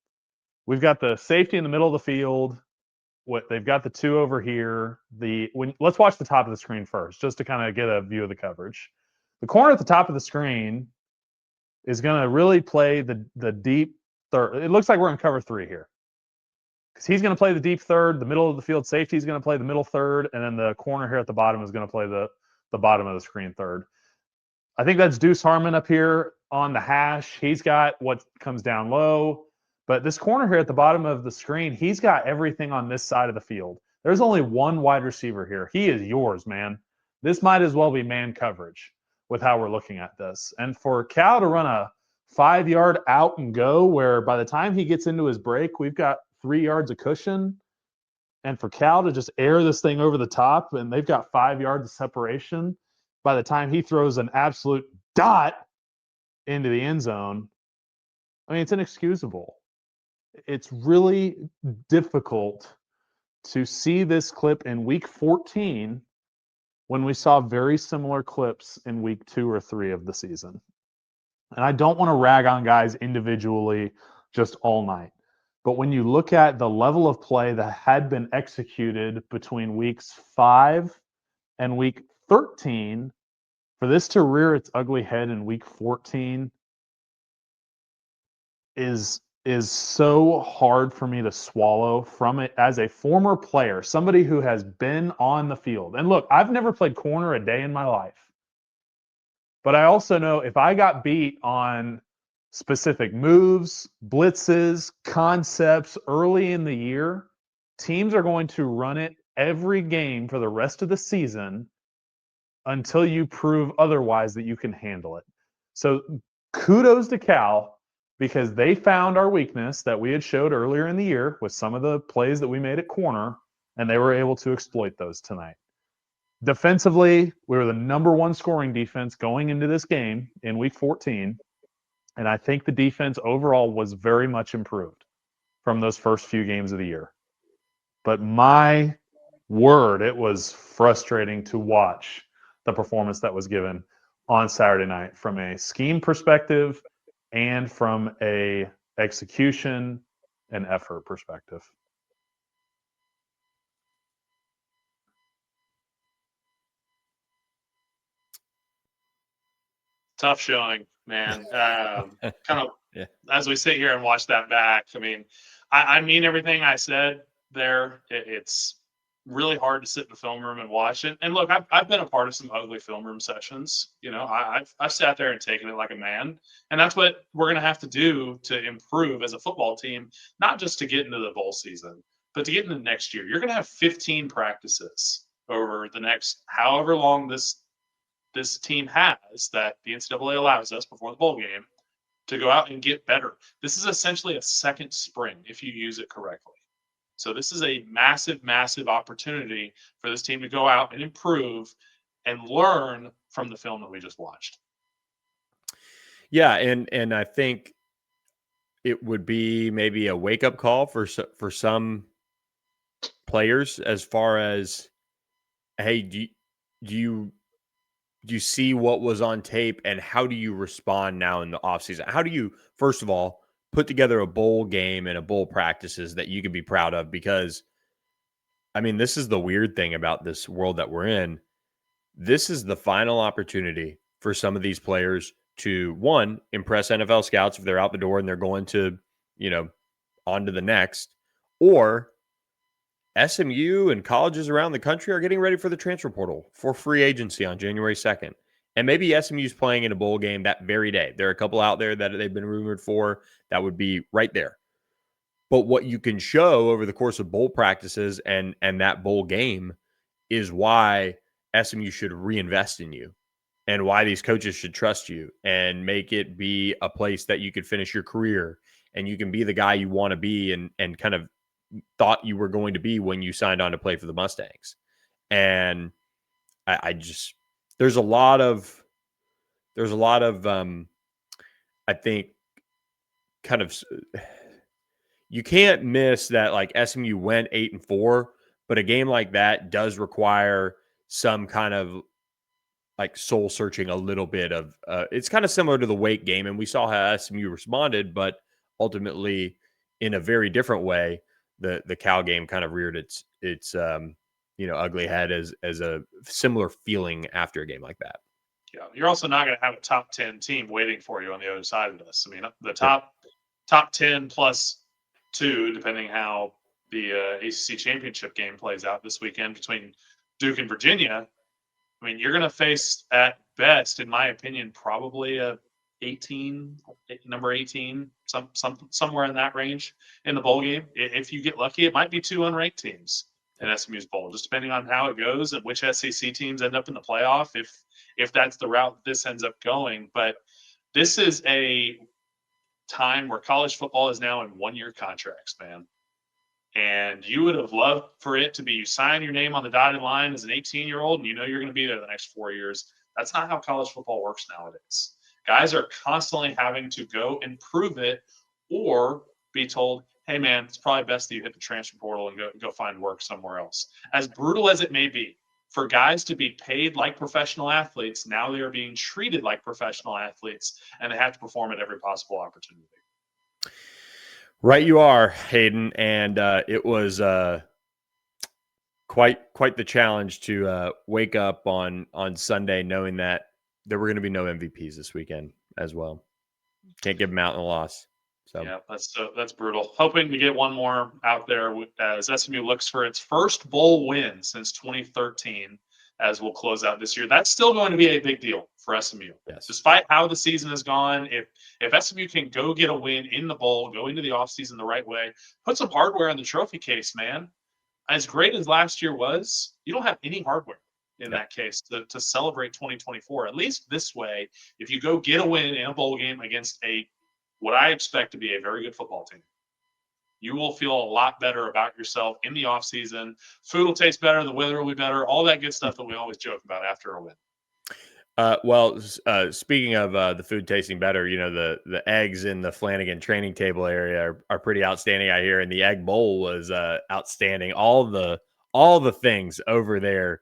We've got the safety in the middle of the field. They've got the 2 over here. Let's watch the top of the screen first, just to kind of get a view of the coverage. The corner at the top of the screen is going to really play the deep third. It looks like we're in cover 3 here, because he's going to play the deep third. The middle of the field safety is going to play the middle third, and then the corner here at the bottom is going to play the bottom of the screen third. I think that's Deuce Harmon up here on the hash. He's got what comes down low. But this corner here at the bottom of the screen, he's got everything on this side of the field. There's only one wide receiver here. He is yours, man. This might as well be man coverage with how we're looking at this. And for Cal to run a 5-yard out and go, where by the time he gets into his break, we've got 3 yards of cushion. And for Cal to just air this thing over the top, and they've got 5 yards of separation, by the time he throws an absolute dot into the end zone, I mean, it's inexcusable. It's really difficult to see this clip in week 14 when we saw very similar clips in week 2 or 3 of the season. And I don't want to rag on guys individually just all night. But when you look at the level of play that had been executed between weeks 5 and week 13, for this to rear its ugly head in week 14 is so hard for me to swallow from it as a former player, somebody who has been on the field. And look, I've never played corner a day in my life. But I also know if I got beat on specific moves, blitzes, concepts early in the year, teams are going to run it every game for the rest of the season until you prove otherwise that you can handle it. So kudos to Cal because they found our weakness that we had showed earlier in the year with some of the plays that we made at corner, and they were able to exploit those tonight. Defensively, we were the number one scoring defense going into this game in week 14, and I think the defense overall was very much improved from those first few games of the year. But my word, it was frustrating to watch the performance that was given on Saturday night from a scheme perspective and from a execution and effort perspective. Tough showing, man. Kind of Yeah. as we sit here and watch that back, I mean, I mean everything I said there. It's really hard to sit in the film room and watch it. And look, I've been a part of some ugly film room sessions. You know, I've sat there and taken it like a man, and that's what we're going to have to do to improve as a football team, not just to get into the bowl season, but to get into next year. You're going to have 15 practices over the next however long this team has that the NCAA allows us before the bowl game to go out and get better. This is essentially a second spring if you use it correctly. So this is a massive, massive opportunity for this team to go out and improve and learn from the film that we just watched. Yeah, and I think it would be maybe a wake-up call for some players as far as, hey, do you see what was on tape, and how do you respond now in the offseason? How do you, first of all, put together a bowl game and a bowl practices that you can be proud of? Because, I mean, this is the weird thing about this world that we're in. This is the final opportunity for some of these players to, one, impress NFL scouts if they're out the door and they're going to, on to the next, or SMU and colleges around the country are getting ready for the transfer portal for free agency on January 2nd. And maybe SMU's playing in a bowl game that very day. There are a couple out there that they've been rumored for that would be right there. But what you can show over the course of bowl practices and that bowl game is why SMU should reinvest in you and why these coaches should trust you and make it be a place that you could finish your career and you can be the guy you want to be and kind of thought you were going to be when you signed on to play for the Mustangs. And I just, there's a lot of I think kind of, you can't miss that, like, SMU went 8-4, but a game like that does require some kind of like soul searching a little bit of, it's kind of similar to the Wake game. And we saw how SMU responded, but ultimately in a very different way. The Cal game kind of reared its ugly head as a similar feeling after a game like that. Yeah, you're also not going to have a top 10 team waiting for you on the other side of this. I mean, the top 10 plus 2, depending how the ACC championship game plays out this weekend between Duke and Virginia. I mean, you're going to face at best, in my opinion, probably a number 18, somewhere in that range in the bowl game. If you get lucky, it might be 2 unranked teams in SMU's bowl, just depending on how it goes and which SEC teams end up in the playoff, if that's the route this ends up going. But this is a time where college football is now in 1-year contracts, man. And you would have loved for it to be you sign your name on the dotted line as an 18-year-old and you know you're going to be there the next 4 years. That's not how college football works nowadays. Guys are constantly having to go and prove it or be told, hey, man, it's probably best that you hit the transfer portal and go find work somewhere else. As brutal as it may be, for guys to be paid like professional athletes, now they are being treated like professional athletes, and they have to perform at every possible opportunity. Right you are, Hayden. And it was quite the challenge to wake up on Sunday knowing that there were going to be no MVPs this weekend as well. Can't give them out in a loss. So yeah, that's brutal. Hoping to get one more out there as SMU looks for its first bowl win since 2013 as we'll close out this year. That's still going to be a big deal for SMU. Yes. Despite how the season has gone, if SMU can go get a win in the bowl, go into the offseason the right way, put some hardware in the trophy case, man. As great as last year was, you don't have any hardware in that case to celebrate 2024. At least this way, if you go get a win in a bowl game against a what I expect to be a very good football team. You will feel a lot better about yourself in the offseason. Food will taste better. The weather will be better. All that good stuff that we always joke about after a win. Speaking of the food tasting better, the eggs in the Flanagan training table area are pretty outstanding, I hear, and the egg bowl was outstanding. All the things over there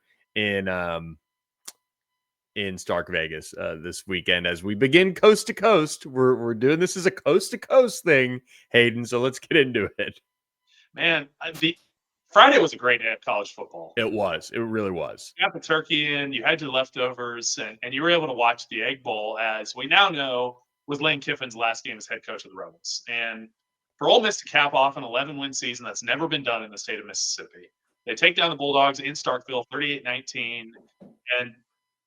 in Stark Vegas this weekend as we begin coast to coast. We're doing this as a coast to coast thing, Hayden. So let's get into it. Man, the Friday was a great day of college football. It was. It really was. You got the turkey in, you had your leftovers, and you were able to watch the Egg Bowl, as we now know was Lane Kiffin's last game as head coach of the Rebels. And for Ole Miss to cap off an 11-win season, that's never been done in the state of Mississippi. They take down the Bulldogs in Starkville 38-19. And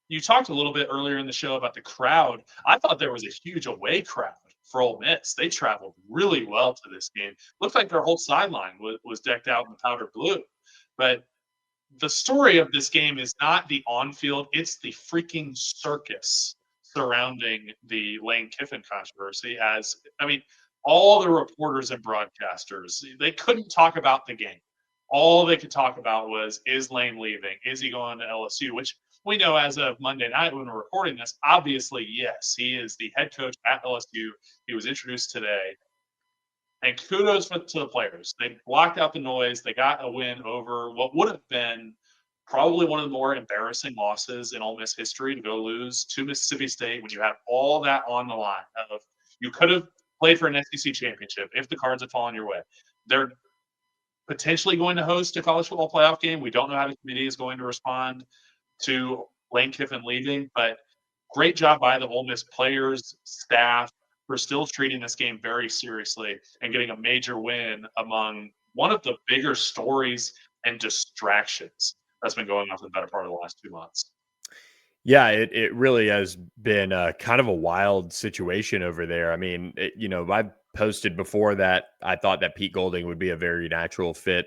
you talked a little bit earlier in the show about the crowd. I thought there was a huge away crowd for Ole Miss. They traveled really well to this game. Looked like their whole sideline was decked out in the powder blue. But the story of this game is not the on-field, it's the freaking circus surrounding the Lane Kiffin controversy. All the reporters and broadcasters, they couldn't talk about the game. All they could talk about was, is Lane leaving? Is he going to LSU? Which we know as of Monday night when we're recording this, obviously, yes, he is the head coach at LSU. He was introduced today. And kudos to the players. They blocked out the noise. They got a win over what would have been probably one of the more embarrassing losses in Ole Miss history, to go lose to Mississippi State when you have all that on the line. You could have played for an SEC championship if the cards had fallen your way. They're potentially going to host a college football playoff game. We don't know how the committee is going to respond to Lane Kiffin leaving, but great job by the Ole Miss players, staff, for still treating this game very seriously and getting a major win among one of the bigger stories and distractions that's been going on for the better part of the last 2 months. Yeah, it really has been kind of a wild situation over there. I mean, I've posted before that I thought that Pete Golding would be a very natural fit,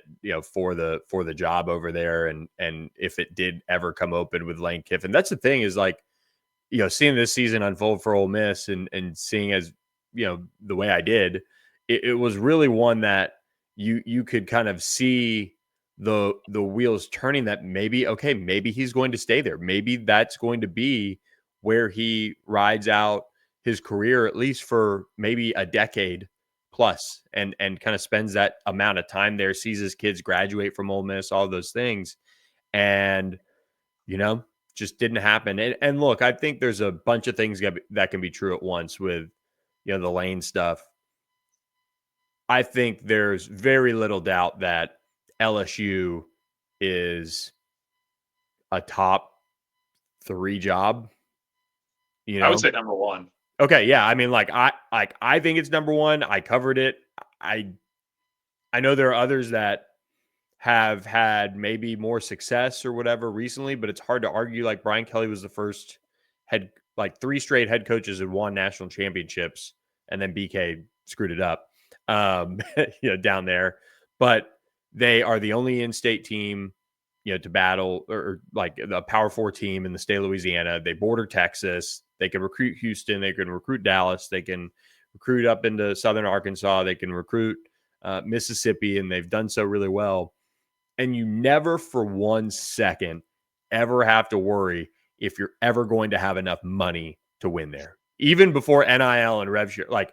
for the job over there, and if it did ever come open with Lane Kiffin. That's the thing, is like, seeing this season unfold for Ole Miss and seeing as, the way I did, it was really one that you could kind of see the wheels turning, that maybe he's going to stay there. Maybe that's going to be where he rides out his career, at least for maybe a decade plus, and kind of spends that amount of time there, sees his kids graduate from Ole Miss, all those things. And, just didn't happen. And look, I think there's a bunch of things that can be true at once with, the Lane stuff. I think there's very little doubt that LSU is a top 3 job. I would say number 1. Okay, yeah. I mean, I think it's number 1. I covered it. I know there are others that have had maybe more success or whatever recently, but it's hard to argue. Like, Brian Kelly was the first 3 straight head coaches had won national championships, and then BK screwed it up, down there. But they are the only in-state team, to battle, or like a Power 4 team in the state of Louisiana. They border Texas. They can recruit Houston. They can recruit Dallas. They can recruit up into Southern Arkansas. They can recruit Mississippi, and they've done so really well. And you never for 1 second ever have to worry if you're ever going to have enough money to win there. Even before NIL and rev share, like,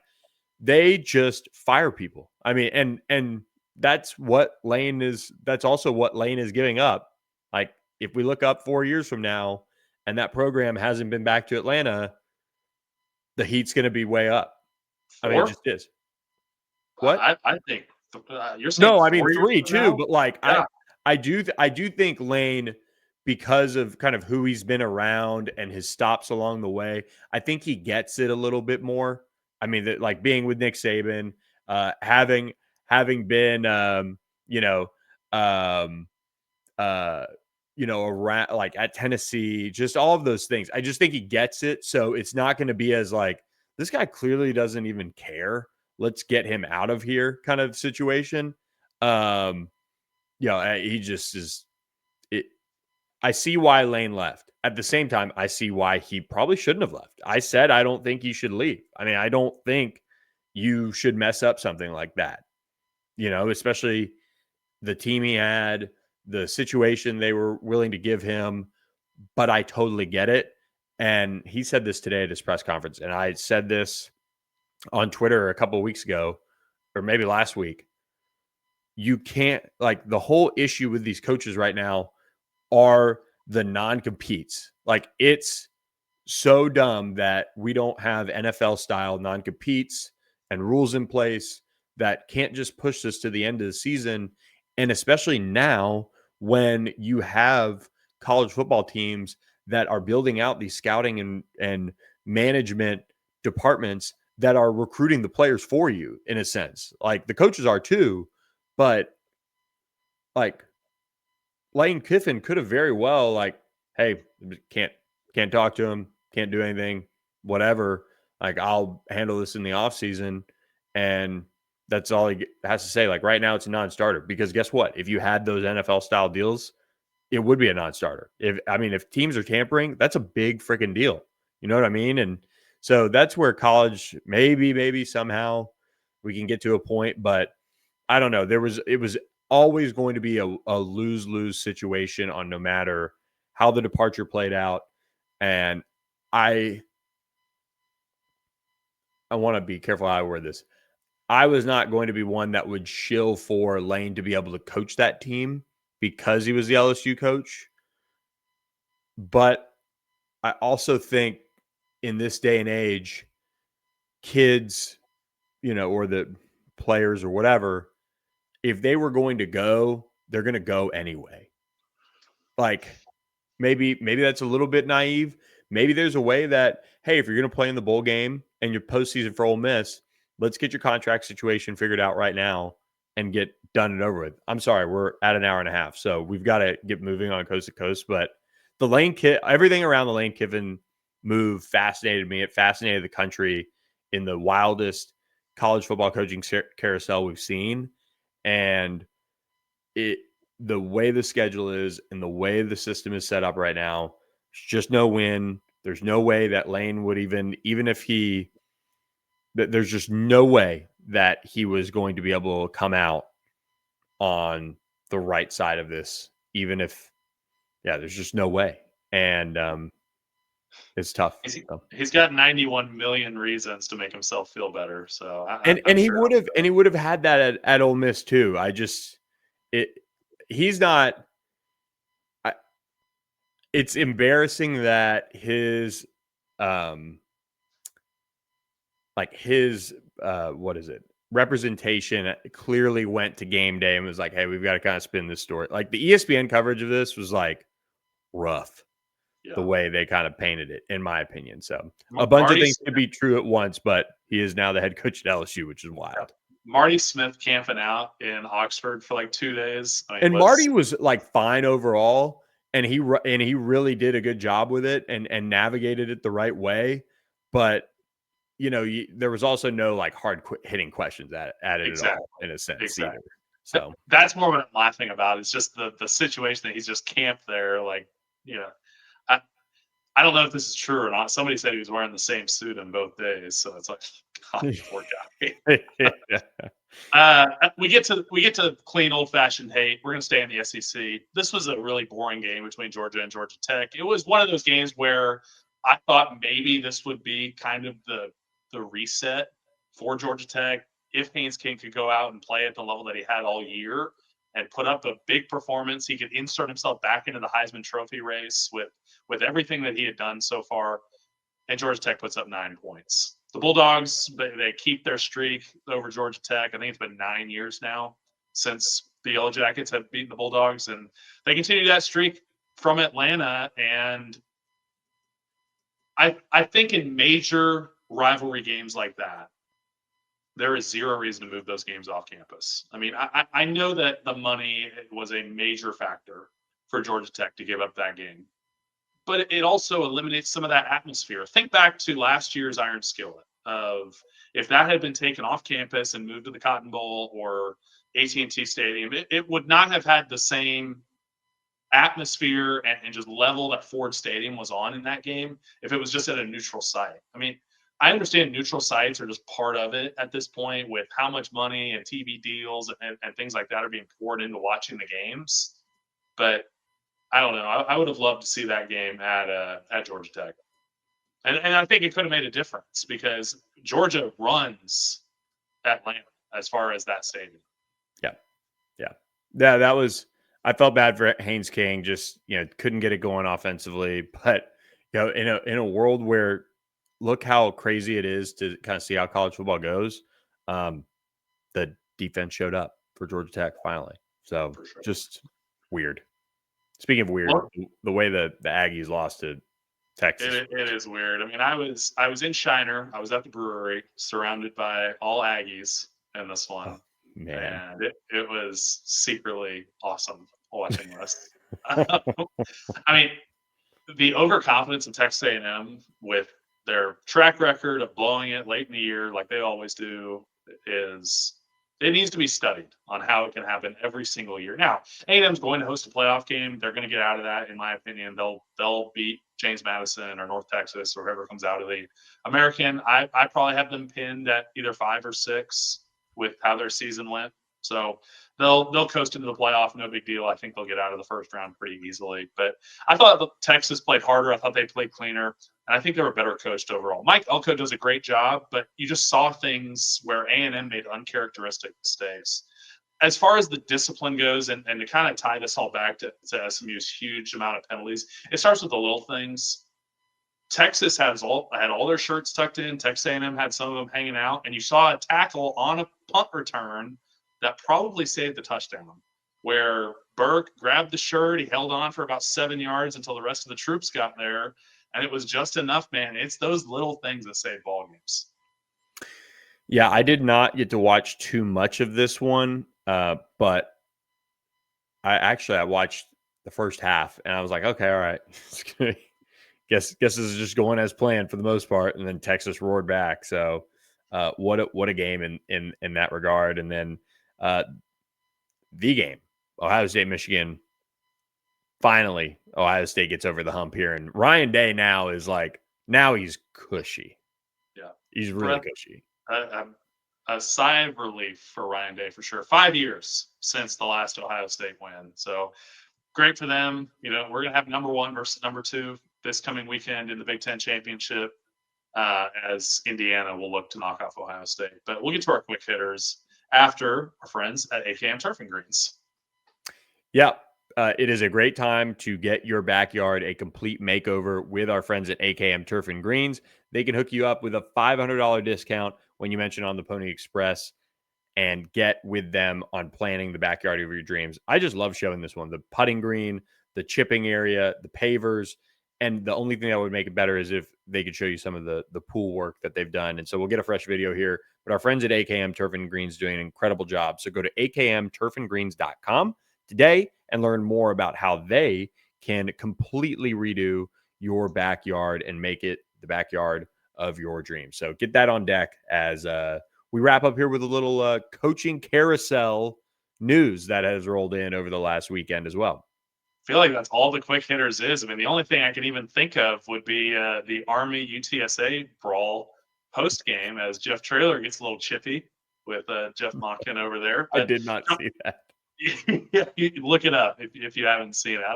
they just fire people. I mean, and that's what Lane is. That's also what Lane is giving up. Like, if we look up 4 years from now and that program hasn't been back to Atlanta, the heat's going to be way up. I mean, it just is. What? I think you're saying no. I mean 4 years 3 too. now? But like, Yeah. I do think Lane, because of kind of who he's been around and his stops along the way, I think he gets it a little bit more. I mean, like being with Nick Saban, having been, around, like at Tennessee, just all of those things. I just think he gets it. So it's not going to be as like, this guy clearly doesn't even care, let's get him out of here kind of situation. He just is it. I see why Lane left. At the same time, I see why he probably shouldn't have left. I said I don't think he should leave. I mean, I don't think you should mess up something like that, especially the team he had, the situation they were willing to give him. But I totally get it. And he said this today at his press conference. And I said this on Twitter a couple of weeks ago, or maybe last week. You can't, like, the whole issue with these coaches right now are the non-competes. Like, it's so dumb that we don't have NFL style non-competes and rules in place that can't just push us to the end of the season. And especially now when you have college football teams that are building out these scouting and management departments that are recruiting the players for you, in a sense. Like, the coaches are too, but like Lane Kiffin could have very well, like, hey, can't talk to him, can't do anything, whatever. Like, I'll handle this in the offseason. And that's all he has to say. Like, right now it's a non-starter, because guess what? If you had those NFL style deals, it would be a non-starter. If teams are tampering, that's a big freaking deal. You know what I mean? And so that's where college, maybe somehow we can get to a point, but I don't know. It was always going to be a lose-lose situation on no matter how the departure played out. And I want to be careful how I word this. I was not going to be one that would shill for Lane to be able to coach that team because he was the LSU coach. But I also think in this day and age, kids, or the players or whatever, if they were going to go, they're going to go anyway. Like, maybe that's a little bit naive. Maybe there's a way that, hey, if you're going to play in the bowl game and your postseason for Ole Miss, let's get your contract situation figured out right now and get done and over with. I'm sorry, we're at an hour and a half, so we've got to get moving on coast to coast. But everything around the Lane Kiffin move fascinated me. It fascinated the country in the wildest college football coaching carousel we've seen. And the way the schedule is and the way the system is set up right now, there's just no win. There's no way that Lane would even if there's just no way that he was going to be able to come out on the right side of this, even if, there's just no way. And it's tough. He's got 91 million reasons to make himself feel better. So he would have had that at Ole Miss too. He's not. It's embarrassing that his representation clearly went to game day and was like, hey, we've got to kind of spin this story. Like, the ESPN coverage of this was like rough. The way they kind of painted it, in my opinion. So a bunch of things could be true at once, but he is now the head coach at LSU, which is wild. Marty Smith camping out in Oxford for like 2 days. Marty was like fine overall, and he really did a good job with it and navigated it the right way. But there was also no like hard hitting questions at it at all, in a sense. Either. So that's more what I'm laughing about. It's just the situation that he's just camped there, like I don't know if this is true or not. Somebody said he was wearing the same suit on both days, so it's like, God, poor guy. We get to clean old fashioned hate. We're going to stay in the SEC. This was a really boring game between Georgia and Georgia Tech. It was one of those games where I thought maybe this would be kind of the reset for Georgia Tech. If Haynes King could go out and play at the level that he had all year and put up a big performance, he could insert himself back into the Heisman Trophy race with everything that he had done so far. And Georgia Tech puts up 9 points. The Bulldogs, they keep their streak over Georgia Tech. I think it's been 9 years now since the Yellow Jackets have beaten the Bulldogs, and they continue that streak from Atlanta. And I think in major rivalry games like that, there is zero reason to move those games off campus. I mean, I know that the money was a major factor for Georgia Tech to give up that game, but it also eliminates some of that atmosphere. Think back to last year's Iron Skillet of if that had been taken off campus and moved to the Cotton Bowl or AT&T Stadium, it would not have had the same atmosphere and just level that Ford Stadium was on in that game if it was just at a neutral site. I mean, I understand neutral sites are just part of it at this point with how much money and TV deals and things like that are being poured into watching the games. But I don't know. I would have loved to see that game at Georgia Tech. And I think it could have made a difference because Georgia runs Atlanta as far as that stadium. Yeah, that was. I felt bad for Haynes King. Just couldn't get it going offensively. But in a world where look how crazy it is to kind of see how college football goes, the defense showed up for Georgia Tech finally. So Sure. Just weird. Speaking of weird, the way the Aggies lost to Texas. It is weird. I mean, I was in Shiner. I was at the brewery, surrounded by all Aggies in this one. Oh, man. And it was secretly awesome watching this. I mean, the overconfidence of Texas A&M with their track record of blowing it late in the year, like they always do, it needs to be studied on how it can happen every single year. Now, A&M's going to host a playoff game. They're going to get out of that, in my opinion. They'll beat James Madison or North Texas or whoever comes out of the American. I probably have them pinned at either 5 or 6 with how their season went. So they'll coast into the playoff, no big deal. I think they'll get out of the first round pretty easily. But I thought Texas played harder. I thought they played cleaner. And I think they were better coached overall. Mike Elko does a great job, but you just saw things where A&M made uncharacteristic mistakes. As far as the discipline goes, and to kind of tie this all back to SMU's huge amount of penalties, it starts with the little things. Texas had all their shirts tucked in. Texas A&M had some of them hanging out. And you saw a tackle on a punt return that probably saved the touchdown, where Burke grabbed the shirt. He held on for about 7 yards until the rest of the troops got there. And it was just enough, man. It's those little things that save ball games. Yeah, I did not get to watch too much of this one, but I watched the first half, and I was like, okay, all right. Guess this is just going as planned for the most part. And then Texas roared back. So what a game in that regard. And then the game, Ohio State, Michigan. Finally, Ohio State gets over the hump here. And Ryan Day now he's cushy. Yeah. He's really cushy. A sigh of relief for Ryan Day for sure. 5 years since the last Ohio State win. So great for them. We're going to have number 1 versus number 2 this coming weekend in the Big Ten Championship as Indiana will look to knock off Ohio State. But we'll get to our quick hitters after our friends at AKM Turf and Greens. Yeah. It is a great time to get your backyard a complete makeover with our friends at AKM Turf and Greens. They can hook you up with a $500 discount when you mention On the Pony Express and get with them on planning the backyard of your dreams. I just love showing this one. The putting green, the chipping area, the pavers, and the only thing that would make it better is if they could show you some of the pool work that they've done. And so we'll get a fresh video here. But our friends at AKM Turf and Greens doing an incredible job. So go to akmturfandgreens.com today and learn more about how they can completely redo your backyard and make it the backyard of your dreams. So get that on deck as we wrap up here with a little coaching carousel news that has rolled in over the last weekend as well. I feel like that's all the quick hitters is. I mean, the only thing I can even think of would be the Army UTSA brawl post game as Jeff Traylor gets a little chippy with Jeff Mockin over there. But I did not see that. Yeah, you can look it up if you haven't seen it. I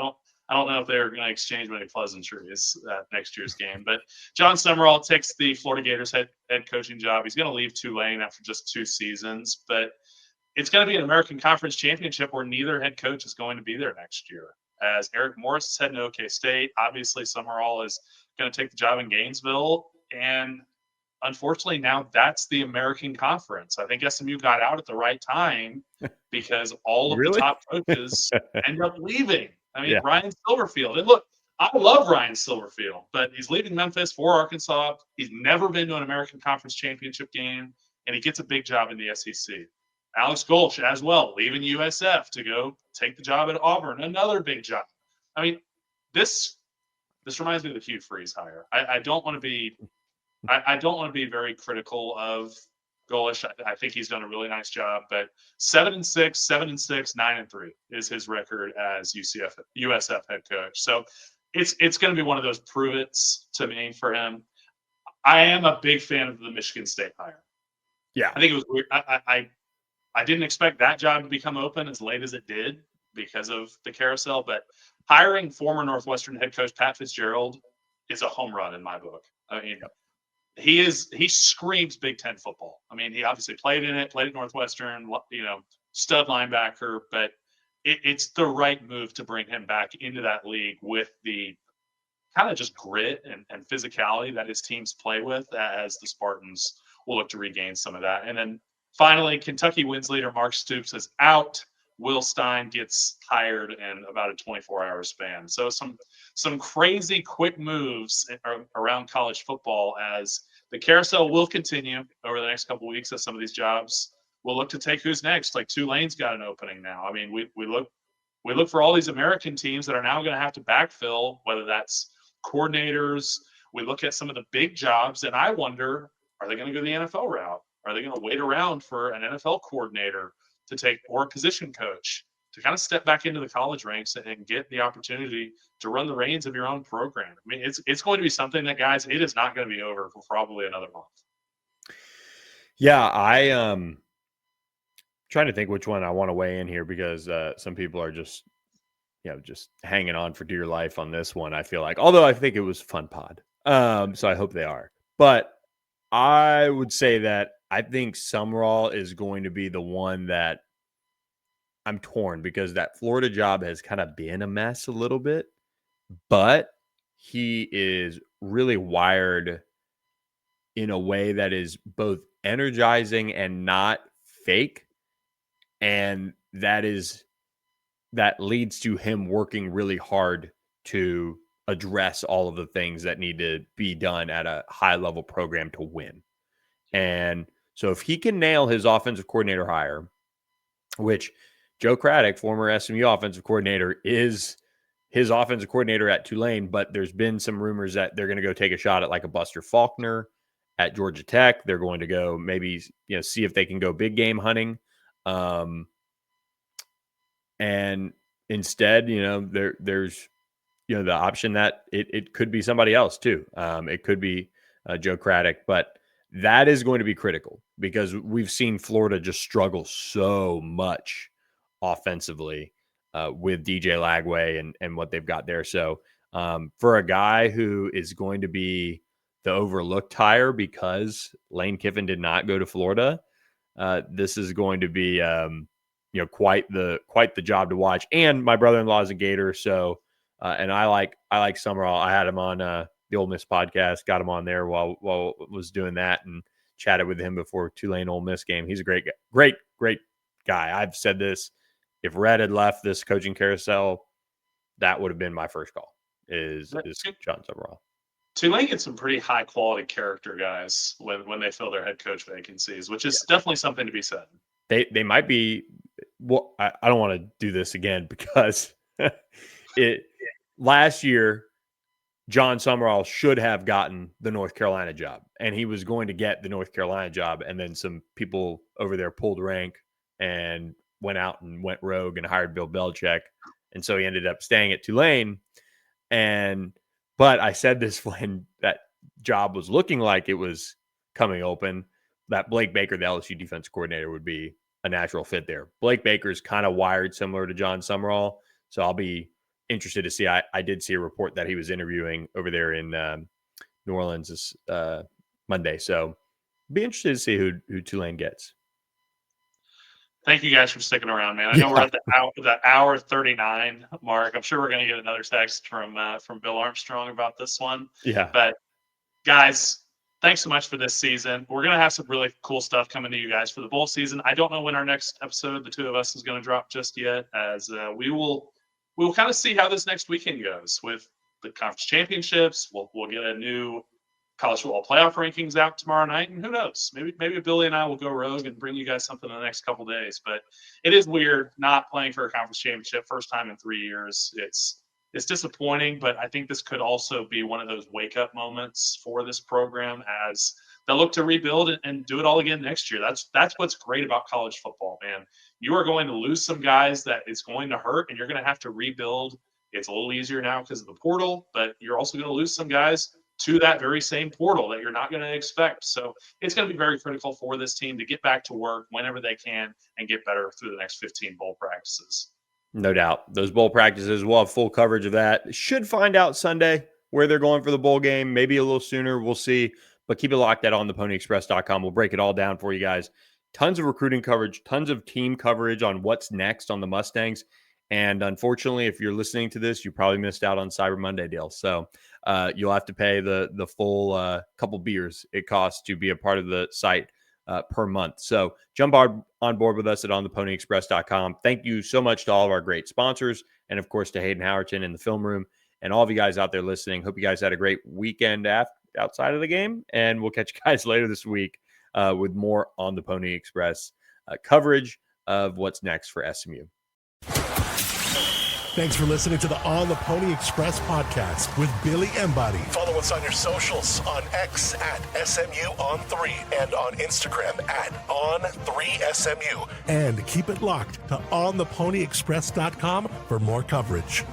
don't know if they're going to exchange many pleasantries at next year's game. But John Summerall takes the Florida Gators head coaching job. He's going to leave Tulane after just 2 seasons. But it's going to be an American Conference Championship where neither head coach is going to be there next year. As Eric Morris is heading to OK State, obviously Summerall is going to take the job in Gainesville. And unfortunately, now that's the American Conference. I think SMU got out at the right time because all of the top coaches end up leaving. I mean, Ryan Silverfield. And look, I love Ryan Silverfield, but he's leaving Memphis for Arkansas. He's never been to an American Conference Championship game, and he gets a big job in the SEC. Alex Golch as well, leaving USF to go take the job at Auburn, another big job. I mean, this reminds me of the Hugh Freeze hire. I don't want to be very critical of Golch. I think he's done a really nice job, but 7-6, 7-6, 9-3 is his record as USF head coach. So it's going to be one of those prove-its to me for him. I am a big fan of the Michigan State hire. Yeah. I think it was weird. I didn't expect that job to become open as late as it did because of the carousel, but hiring former Northwestern head coach Pat Fitzgerald is a home run in my book. I mean, he screams Big Ten football. I mean, he obviously played at Northwestern, stud linebacker, but it's the right move to bring him back into that league with the kind of just grit and physicality that his teams play with, as the Spartans will look to regain some of that. And then finally, Kentucky wins leader Mark Stoops is out. Will Stein gets hired in about a 24-hour span. So some crazy quick moves around college football, as the carousel will continue over the next couple of weeks as some of these jobs will look to take who's next. Like Tulane's got an opening now. I mean, we look for all these American teams that are now going to have to backfill, whether that's coordinators. We look at some of the big jobs, and I wonder, are they going to go the NFL route? Are they going to wait around for an NFL coordinator to take, or a position coach to kind of step back into the college ranks and get the opportunity to run the reins of your own program? I mean, it's going to be something that, guys, it is not going to be over for probably another month. Yeah, I trying to think which one I want to weigh in here, because some people are just hanging on for dear life on this one, I feel like. Although I think it was a fun pod. So I hope they are. But I would say that I think Sumrall is going to be the one that I'm torn, because that Florida job has kind of been a mess a little bit, but he is really wired in a way that is both energizing and not fake. And that leads to him working really hard to address all of the things that need to be done at a high level program to win. And so if he can nail his offensive coordinator hire, which Joe Craddock, former SMU offensive coordinator, is his offensive coordinator at Tulane, but there's been some rumors that they're going to go take a shot at like a Buster Faulkner at Georgia Tech. They're going to go maybe, see if they can go big game hunting. And instead, there's, the option that it could be somebody else too. It could be Joe Craddock, but that is going to be critical, because we've seen Florida just struggle so much offensively with DJ Lagway and what they've got there. So for a guy who is going to be the overlooked hire because Lane Kiffin did not go to Florida, this is going to be quite the job to watch. And my brother-in-law is a Gator, so and I like Summerall. I had him on the Ole Miss podcast, got him on there while was doing that, and chatted with him before Tulane Ole Miss game. He's a great guy. I've said this: if Red had left this coaching carousel, that would have been my first call. Is John Summerall. Tulane gets some pretty high quality character guys when they fill their head coach vacancies, which is definitely something to be said. They might be. Well, I don't want to do this again, because last year John Summerall should have gotten the North Carolina job, and he was going to get the North Carolina job, and then some people over there pulled rank and went out and went rogue and hired Bill Belichick, and so he ended up staying at Tulane. But I said this when that job was looking like it was coming open, that Blake Baker, the LSU defense coordinator, would be a natural fit there. Blake Baker's kind of wired similar to John Summerall, so I'll be interested to see. I did see a report that he was interviewing over there in New Orleans this Monday, so be interested to see who Tulane gets. Thank you guys for sticking around, man. I know we're at the hour 39 mark. I'm sure we're going to get another text from Bill Armstrong about this one. Yeah. But guys, thanks so much for this season. We're going to have some really cool stuff coming to you guys for the bowl season. I don't know when our next episode, the two of us, is going to drop just yet, as we will kind of see how this next weekend goes with the conference championships. We'll get a new college football playoff rankings out tomorrow night, and who knows, maybe Billy and I will go rogue and bring you guys something in the next couple days. But it is weird not playing for a conference championship, first time in 3 years. It's disappointing, but I think this could also be one of those wake up moments for this program as they look to rebuild and do it all again next year. That's what's great about college football, man. You are going to lose some guys that it's going to hurt, and you're going to have to rebuild. It's a little easier now because of the portal, but you're also going to lose some guys to that very same portal that you're not going to expect. So it's going to be very critical for this team to get back to work whenever they can and get better through the next 15 bowl practices. No doubt. Those bowl practices, we'll have full coverage of that. Should find out Sunday where they're going for the bowl game, maybe a little sooner. We'll see. But keep it locked at ontheponyexpress.com. We'll break it all down for you guys. Tons of recruiting coverage, tons of team coverage on what's next on the Mustangs. And unfortunately, if you're listening to this, you probably missed out on Cyber Monday deal. So you'll have to pay the full couple beers it costs to be a part of the site per month. So jump on board with us at ontheponyexpress.com. Thank you so much to all of our great sponsors. And of course, to Hayden Howerton in the film room and all of you guys out there listening. Hope you guys had a great weekend outside of the game. And we'll catch you guys later this week with more On the Pony Express coverage of what's next for SMU. Thanks for listening to the On the Pony Express podcast with Billy Embody. Follow us on your socials on X at SMU3 and on Instagram at On3SMU. And keep it locked to OnThePonyExpress.com for more coverage.